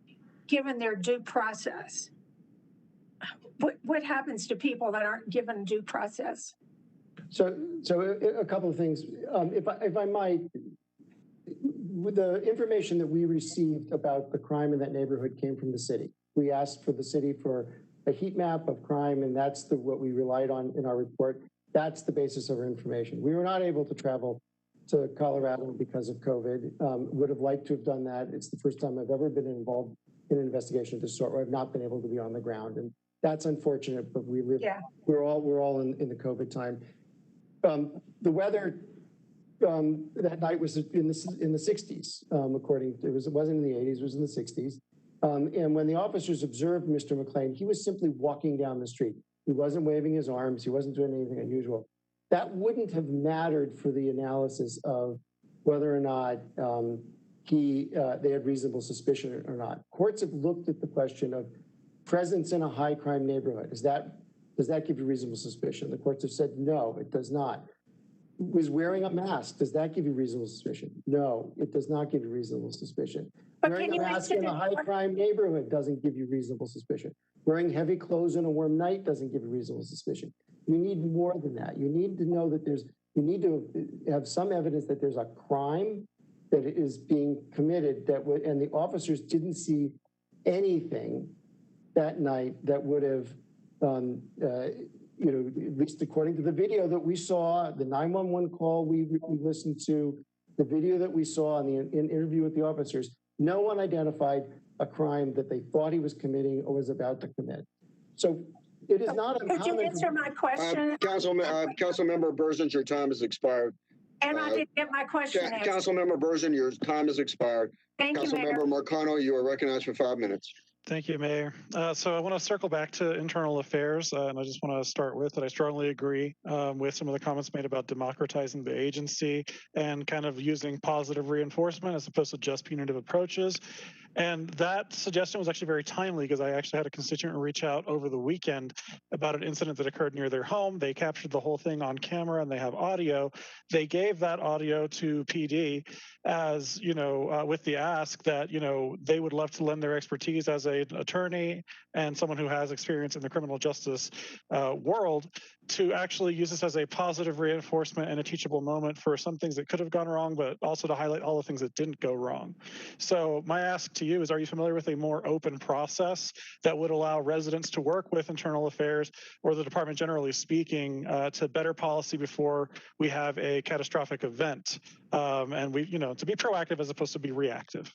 given their due process? What happens to people that aren't given due process? So a couple of things. If I might, with the information that we received about the crime in that neighborhood came from the city. We asked for the city for a heat map of crime, and that's what we relied on in our report. That's the basis of our information. We were not able to travel to Colorado because of COVID. Would have liked to have done that. It's the first time I've ever been involved in an investigation of this sort where I've not been able to be on the ground. And that's unfortunate, but we live, yeah. We're all in the COVID time. The weather that night was in the 60s, according to, it wasn't in the 80s, it was in the 60s. And when the officers observed Mr. McLean, he was simply walking down the street. He wasn't waving his arms. He wasn't doing anything unusual. That wouldn't have mattered for the analysis of whether or not they had reasonable suspicion or not. Courts have looked at the question of presence in a high crime neighborhood. Does that give you reasonable suspicion? The courts have said, no, it does not. Was wearing a mask, does that give you reasonable suspicion? No, it does not give you reasonable suspicion. But wearing a mask in a high crime neighborhood doesn't give you reasonable suspicion. Wearing heavy clothes on a warm night doesn't give you reasonable suspicion. You need more than that. You need to know that you need to have some evidence that there's a crime that is being committed and the officers didn't see anything that night that would have, you know, at least according to the video that we saw, the 911 call we listened to, the video that we saw in the interview with the officers, no one identified a crime that they thought he was committing or was about to commit. So it is not uncommon. Could you answer my question? Councilmember Berzin, your time has expired. And I didn't get my question answered. Councilmember Berzin, your time has expired. Thank you, Mayor. Councilmember Marcano, you are recognized for 5 minutes. Thank you, Mayor. So I want to circle back to internal affairs, and I just want to start with that I strongly agree with some of the comments made about democratizing the agency and kind of using positive reinforcement as opposed to just punitive approaches. And that suggestion was actually very timely because I actually had a constituent reach out over the weekend about an incident that occurred near their home. They captured the whole thing on camera and they have audio. They gave that audio to PD as, you know, with the ask that, you know, they would love to lend their expertise as an attorney and someone who has experience in the criminal justice world to actually use this as a positive reinforcement and a teachable moment for some things that could have gone wrong, but also to highlight all the things that didn't go wrong. So my ask to you is, are you familiar with a more open process that would allow residents to work with internal affairs or the department generally speaking to better policy before we have a catastrophic event? And we, to be proactive as opposed to be reactive.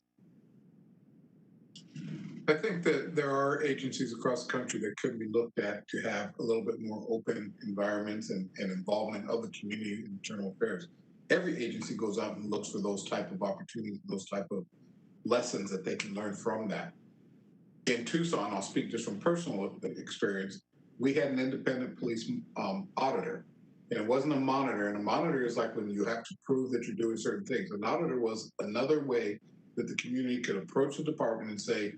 I think that there are agencies across the country that could be looked at to have a little bit more open environments and involvement of the community in internal affairs. Every agency goes out and looks for those type of opportunities, those type of lessons that they can learn from that. In Tucson, I'll speak just from personal experience, we had an independent police auditor, and it wasn't a monitor, and a monitor is like when you have to prove that you're doing certain things. An auditor was another way that the community could approach the department and say,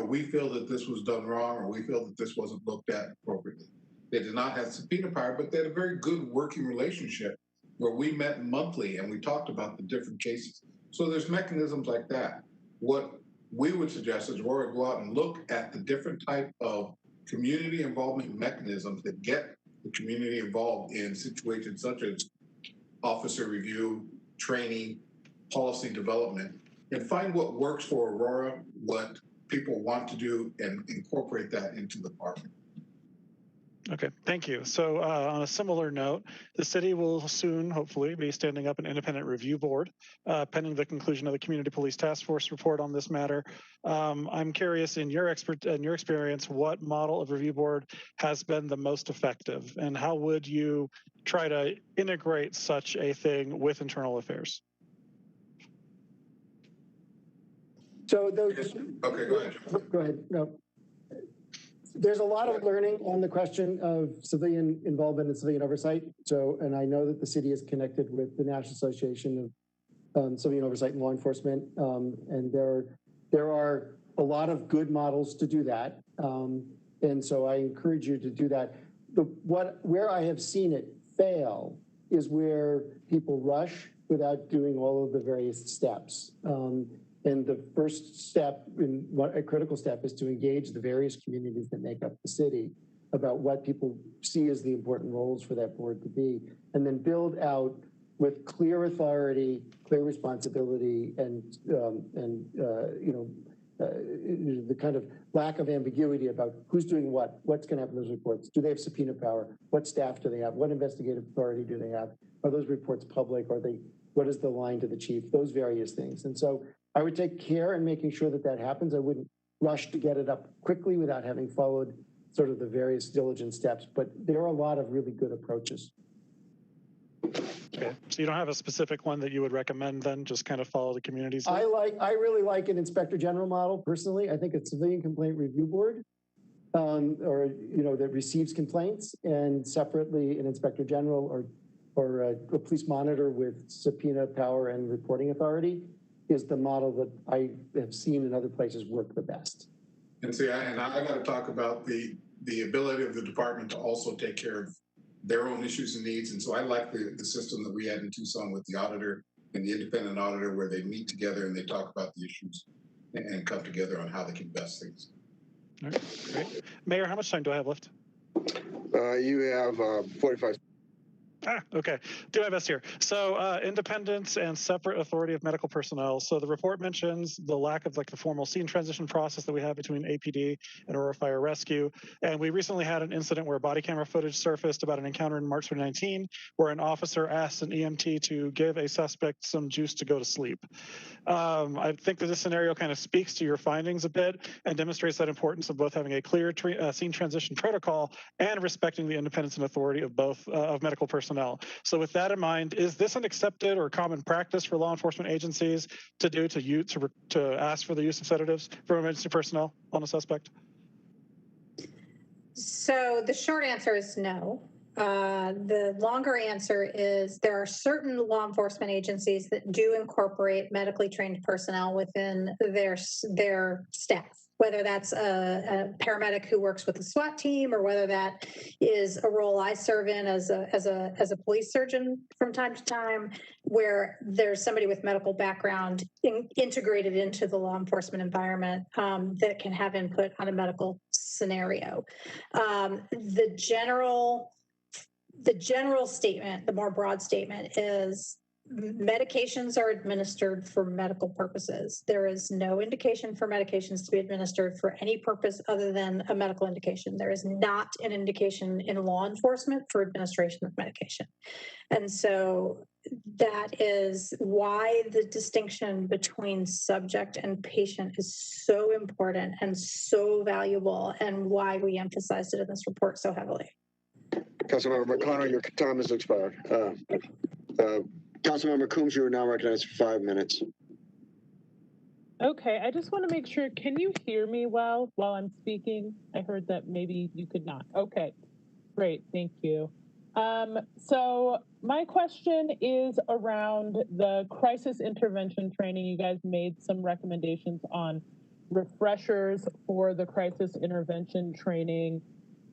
we feel that this was done wrong, or we feel that this wasn't looked at appropriately. They did not have subpoena power, but they had a very good working relationship where we met monthly and we talked about the different cases. So there's mechanisms like that. What we would suggest is Aurora go out and look at the different type of community involvement mechanisms that get the community involved in situations such as officer review, training, policy development, and find what works for Aurora, what people want to do, and incorporate that into the department. Okay, thank you. So on a similar note, the city will soon, hopefully, be standing up an independent review board pending the conclusion of the Community Police Task Force report on this matter. I'm curious, in your experience, what model of review board has been the most effective, and how would you try to integrate such a thing with internal affairs? So those. Okay, go ahead. Go ahead. No. There's a lot of learning on the question of civilian involvement and civilian oversight. So, and I know that the city is connected with the National Association of Civilian Oversight and Law Enforcement, and there are a lot of good models to do that. And so I encourage you to do that. Where I have seen it fail is where people rush without doing all of the various steps. And the first step, a critical step, is to engage the various communities that make up the city about what people see as the important roles for that board to be, and then build out with clear authority, clear responsibility, and the kind of lack of ambiguity about who's doing what's going to happen in those reports. Do they have subpoena power? What staff do they have? What investigative authority do they have? Are those reports public? What is the line to the chief? Those various things. And so I would take care in making sure that happens. I wouldn't rush to get it up quickly without having followed sort of the various diligent steps, but there are a lot of really good approaches. Okay, so you don't have a specific one that you would recommend then, just kind of follow the communities? I really like an inspector general model personally. I think a civilian complaint review board that receives complaints, and separately an inspector general or a police monitor with subpoena power and reporting authority is the model that I have seen in other places work the best. And see, I got to talk about the ability of the department to also take care of their own issues and needs. And so I like the system that we had in Tucson with the auditor and the independent auditor, where they meet together and they talk about the issues and come together on how they can best things. All right, great. Mayor, how much time do I have left? You have 45. Okay, do my best here. So independence and separate authority of medical personnel. So the report mentions the lack of the formal scene transition process that we have between APD and Aurora Fire Rescue. And we recently had an incident where body camera footage surfaced about an encounter in March 2019 where an officer asked an EMT to give a suspect some juice to go to sleep. I think that this scenario kind of speaks to your findings a bit and demonstrates that importance of both having a clear scene transition protocol and respecting the independence and authority of both of medical personnel. So with that in mind, is this an accepted or common practice for law enforcement agencies to ask for the use of sedatives from emergency personnel on a suspect? So the short answer is no. The longer answer is there are certain law enforcement agencies that do incorporate medically trained personnel within their staff, whether that's a paramedic who works with the SWAT team, or whether that is a role I serve in as a police surgeon from time to time, where there's somebody with medical background integrated into the law enforcement environment that can have input on a medical scenario. The general statement, the more broad statement, is medications are administered for medical purposes. There is no indication for medications to be administered for any purpose other than a medical indication. There is not an indication in law enforcement for administration of medication. And so that is why the distinction between subject and patient is so important and so valuable, and why we emphasized it in this report so heavily. Councilmember McConnell, your time has expired. Councilmember Coombs, you are now recognized for 5 minutes. Okay, I just want to make sure, can you hear me well while I'm speaking? I heard that maybe you could not. Okay, great, thank you. So my question is around the crisis intervention training. You guys made some recommendations on refreshers for the crisis intervention training,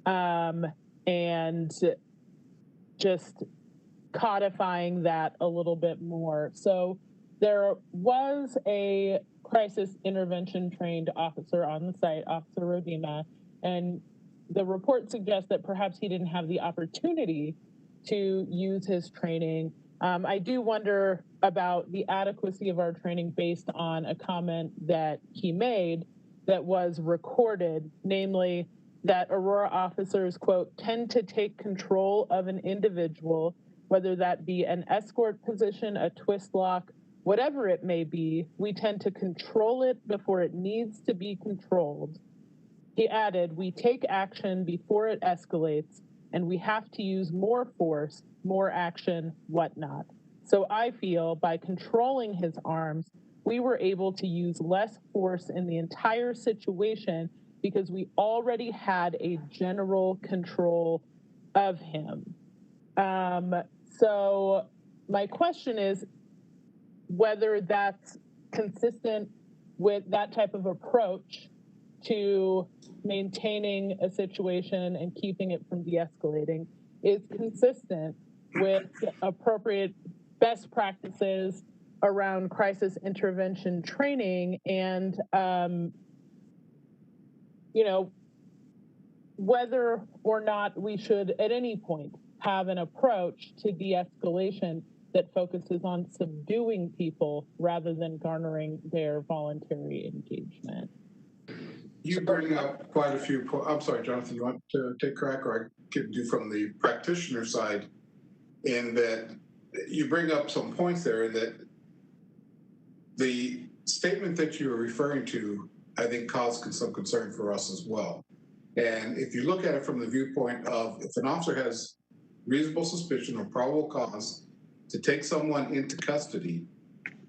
and just codifying that a little bit more. So there was a crisis intervention trained officer on the site, Officer Rodima, and the report suggests that perhaps he didn't have the opportunity to use his training. I do wonder about the adequacy of our training based on a comment that he made that was recorded, namely that Aurora officers, quote, tend to take control of an individual, whether that be an escort position, a twist lock, whatever it may be. We tend to control it before it needs to be controlled. He added, we take action before it escalates, and we have to use more force, more action, whatnot. So I feel by controlling his arms, we were able to use less force in the entire situation because we already had a general control of him. So my question is whether that's consistent with that type of approach to maintaining a situation and keeping it from de-escalating is consistent with appropriate best practices around crisis intervention training, and you know, whether or not we should at any point have an approach to de-escalation that focuses on subduing people rather than garnering their voluntary engagement. You bring up quite a few, I'm sorry, Jonathan, you want to take crack, or I can do from the practitioner side, in that you bring up some points there, in that the statement that you were referring to, I think, caused some concern for us as well. And if you look at it from the viewpoint of, if an officer has reasonable suspicion or probable cause to take someone into custody,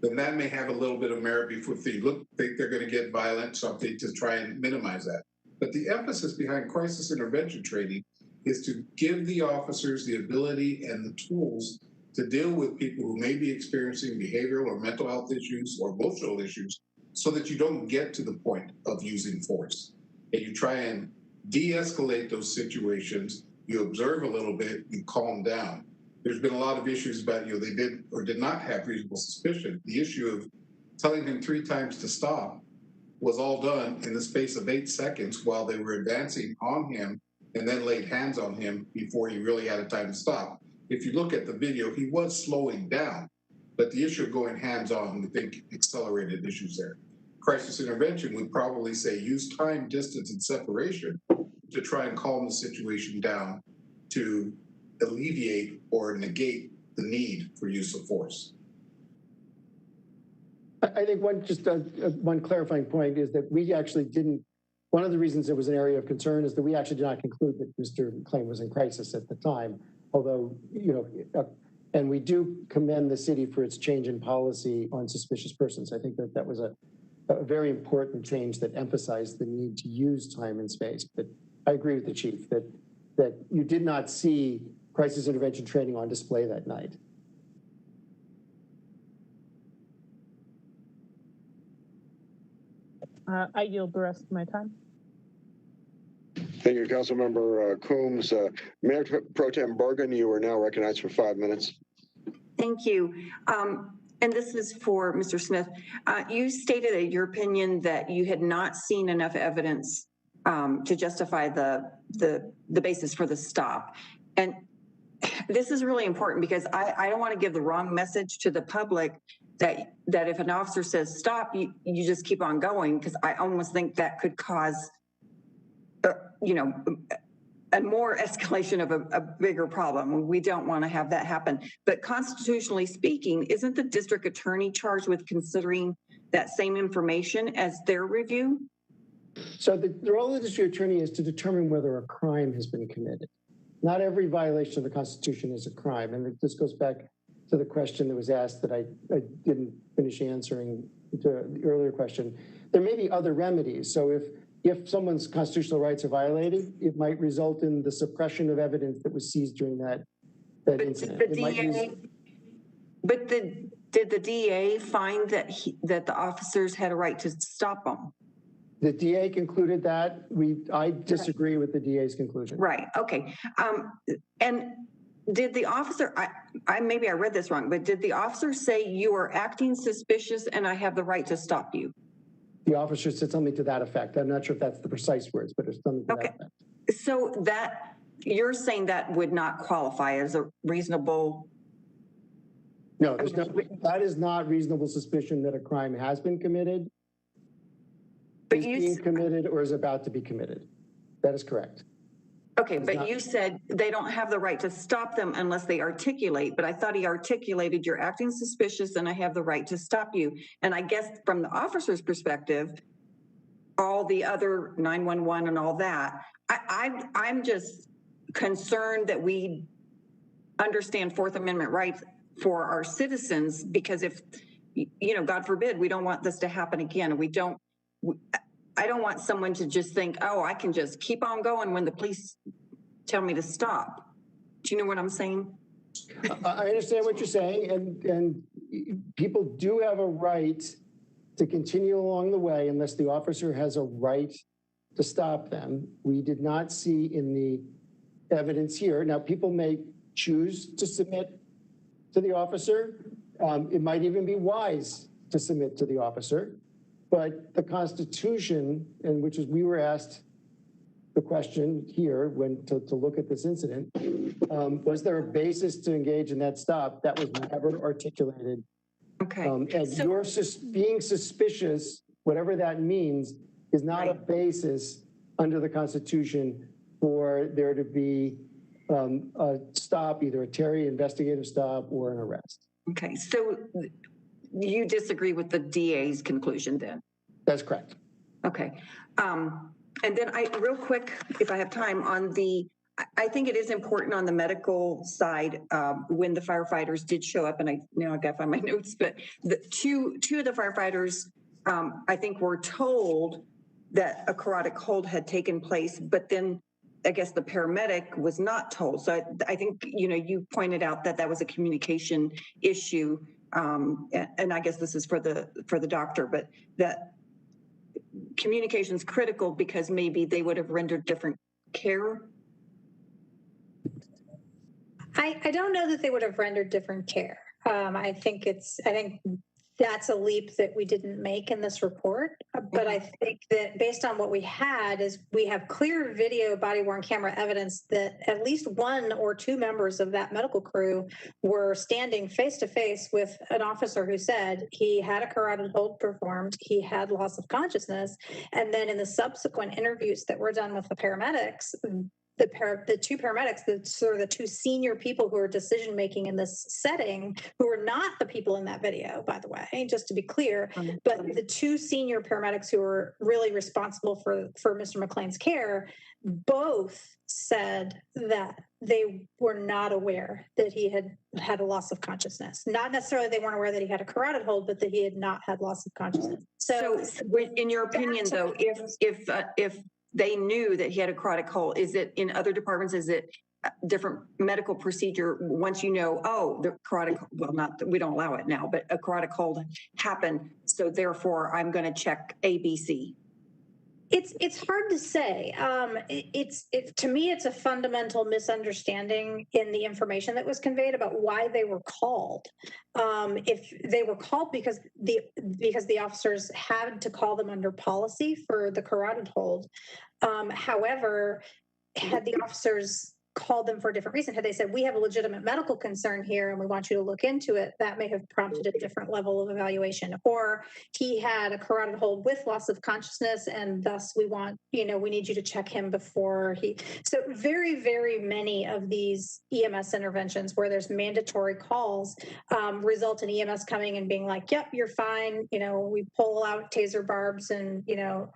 then that may have a little bit of merit before they think they're going to get violent, something to try and minimize that. But the emphasis behind crisis intervention training is to give the officers the ability and the tools to deal with people who may be experiencing behavioral or mental health issues or emotional issues, so that you don't get to the point of using force. And you try and de-escalate those situations, you observe a little bit, you calm down. There's been a lot of issues about, you know, they did or did not have reasonable suspicion. The issue of telling him 3 times to stop was all done in the space of 8 seconds while they were advancing on him and then laid hands on him before he really had a time to stop. If you look at the video, he was slowing down, but the issue of going hands-on, we think, accelerated issues there. Crisis intervention would probably say use time, distance, and separation to try and calm the situation down to alleviate or negate the need for use of force. I think one clarifying point is that we actually didn't, one of the reasons it was an area of concern is that we actually did not conclude that Mr. McClain was in crisis at the time, although, you know, and we do commend the city for its change in policy on suspicious persons. I think that that was a very important change that emphasized the need to use time and space. But I agree with the chief that you did not see crisis intervention training on display that night. I yield the rest of my time. Thank you, Councilmember Coombs. Mayor Pro Tem Bergen, you are now recognized for 5 minutes. Thank you. And this is for Mr. Smith. You stated in your opinion that you had not seen enough evidence to justify the basis for the stop. And this is really important because I don't want to give the wrong message to the public that if an officer says stop, you just keep on going, because I almost think that could cause, you know, a more escalation of a bigger problem. We don't want to have that happen. But constitutionally speaking, isn't the district attorney charged with considering that same information as their review? So the role of the district attorney is to determine whether a crime has been committed. Not every violation of the Constitution is a crime. And this goes back to the question that was asked that I didn't finish answering to the earlier question. There may be other remedies. So if someone's constitutional rights are violated, it might result in the suppression of evidence that was seized during that incident. Did the DA find that that the officers had a right to stop them? The DA concluded that. I disagree with the DA's conclusion. Right. Okay. And did the officer? Maybe I read this wrong, but did the officer say you are acting suspicious and I have the right to stop you? The officer said something to that effect. I'm not sure if that's the precise words, but it's something to that effect. So that you're saying that would not qualify as a reasonable? No, that is not reasonable suspicion that a crime has been committed, is being committed, or is about to be committed. That is correct. Okay, but you said they don't have the right to stop them unless they articulate, but I thought he articulated you're acting suspicious and I have the right to stop you. And I guess from the officer's perspective, all the other 911 and all that, I'm just concerned that we understand Fourth Amendment rights for our citizens, because if, you know, God forbid, we don't want this to happen again. I don't want someone to just think, oh, I can just keep on going when the police tell me to stop. Do you know what I'm saying? I understand what you're saying, and people do have a right to continue along the way unless the officer has a right to stop them. We did not see in the evidence here. Now, people may choose to submit to the officer. It might even be wise to submit to the officer. But the Constitution, and which is we were asked the question here when to look at this incident, was there a basis to engage in that stop? That was never articulated. Okay. And you're being suspicious, whatever that means, is not a basis under the Constitution for there to be a stop, either a Terry investigative stop or an arrest. Okay, so you disagree with the DA's conclusion then? That's correct. Okay. And then real quick, if I have time, I think it is important on the medical side, when the firefighters did show up, and I got to find my notes, but the two of the firefighters, I think, were told that a carotid hold had taken place, but then I guess the paramedic was not told. So I think, you know, you pointed out that was a communication issue. And I guess this is for the doctor, but that communication is critical because maybe they would have rendered different care. I don't know that they would have rendered different care. I think that's a leap that we didn't make in this report. But I think that based on what we had is we have clear video body-worn camera evidence that at least one or two members of that medical crew were standing face-to-face with an officer who said he had a carotid hold performed, he had loss of consciousness, and then in the subsequent interviews that were done with the paramedics, the two paramedics, the two senior people who are decision making in this setting, who are not the people in that video, by the way, just to be clear, but the two senior paramedics who are really responsible for Mr. McLean's care, both said that they were not aware that he had a loss of consciousness. Not necessarily they weren't aware that he had a carotid hold, but that he had not had loss of consciousness. So in your opinion, though, if they knew that he had a carotid hold, is it in other departments, is it a different medical procedure once you know, oh, the carotid, well, we don't allow it now, but a carotid hold happened, so therefore I'm going to check ABC? It's hard to say. To me, it's a fundamental misunderstanding in the information that was conveyed about why they were called. If they were called because the officers had to call them under policy for the carotid hold. However, had the officers called them for a different reason, had they said, we have a legitimate medical concern here and we want you to look into it, that may have prompted a different level of evaluation. Or he had a carotid hold with loss of consciousness and thus we want, we need you to check him before he. So very, very many of these EMS interventions where there's mandatory calls result in EMS coming and being like, yep, you're fine. We pull out taser barbs and,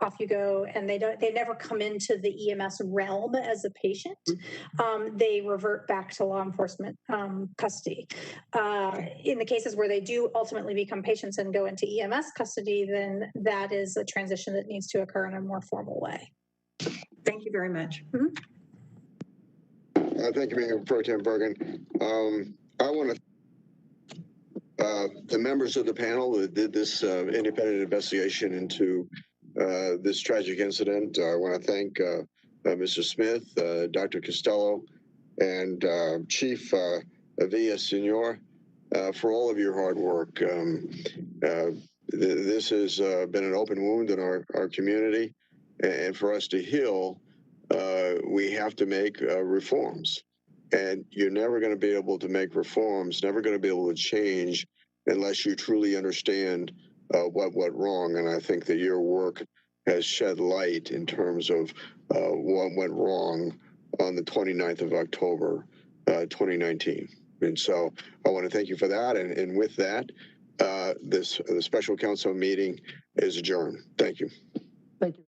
off you go. And they never come into the EMS realm as a patient. They revert back to law enforcement custody. In the cases where they do ultimately become patients and go into EMS custody, then that is a transition that needs to occur in a more formal way. Thank you very much. Thank you, Mayor Pro Tem Bergen. I want to the members of the panel that did this independent investigation into this tragic incident. I want to thank Mr. Smith, Dr. Costello, and Chief Villasenor for all of your hard work. This has been an open wound in our community, and for us to heal, we have to make reforms. And you're never going to be able to make reforms, never going to be able to change unless you truly understand what went wrong. And I think that your work has shed light in terms of what went wrong on the 29th of October, 2019. And so I want to thank you for that. And with that, the special council meeting is adjourned. Thank you. Thank you.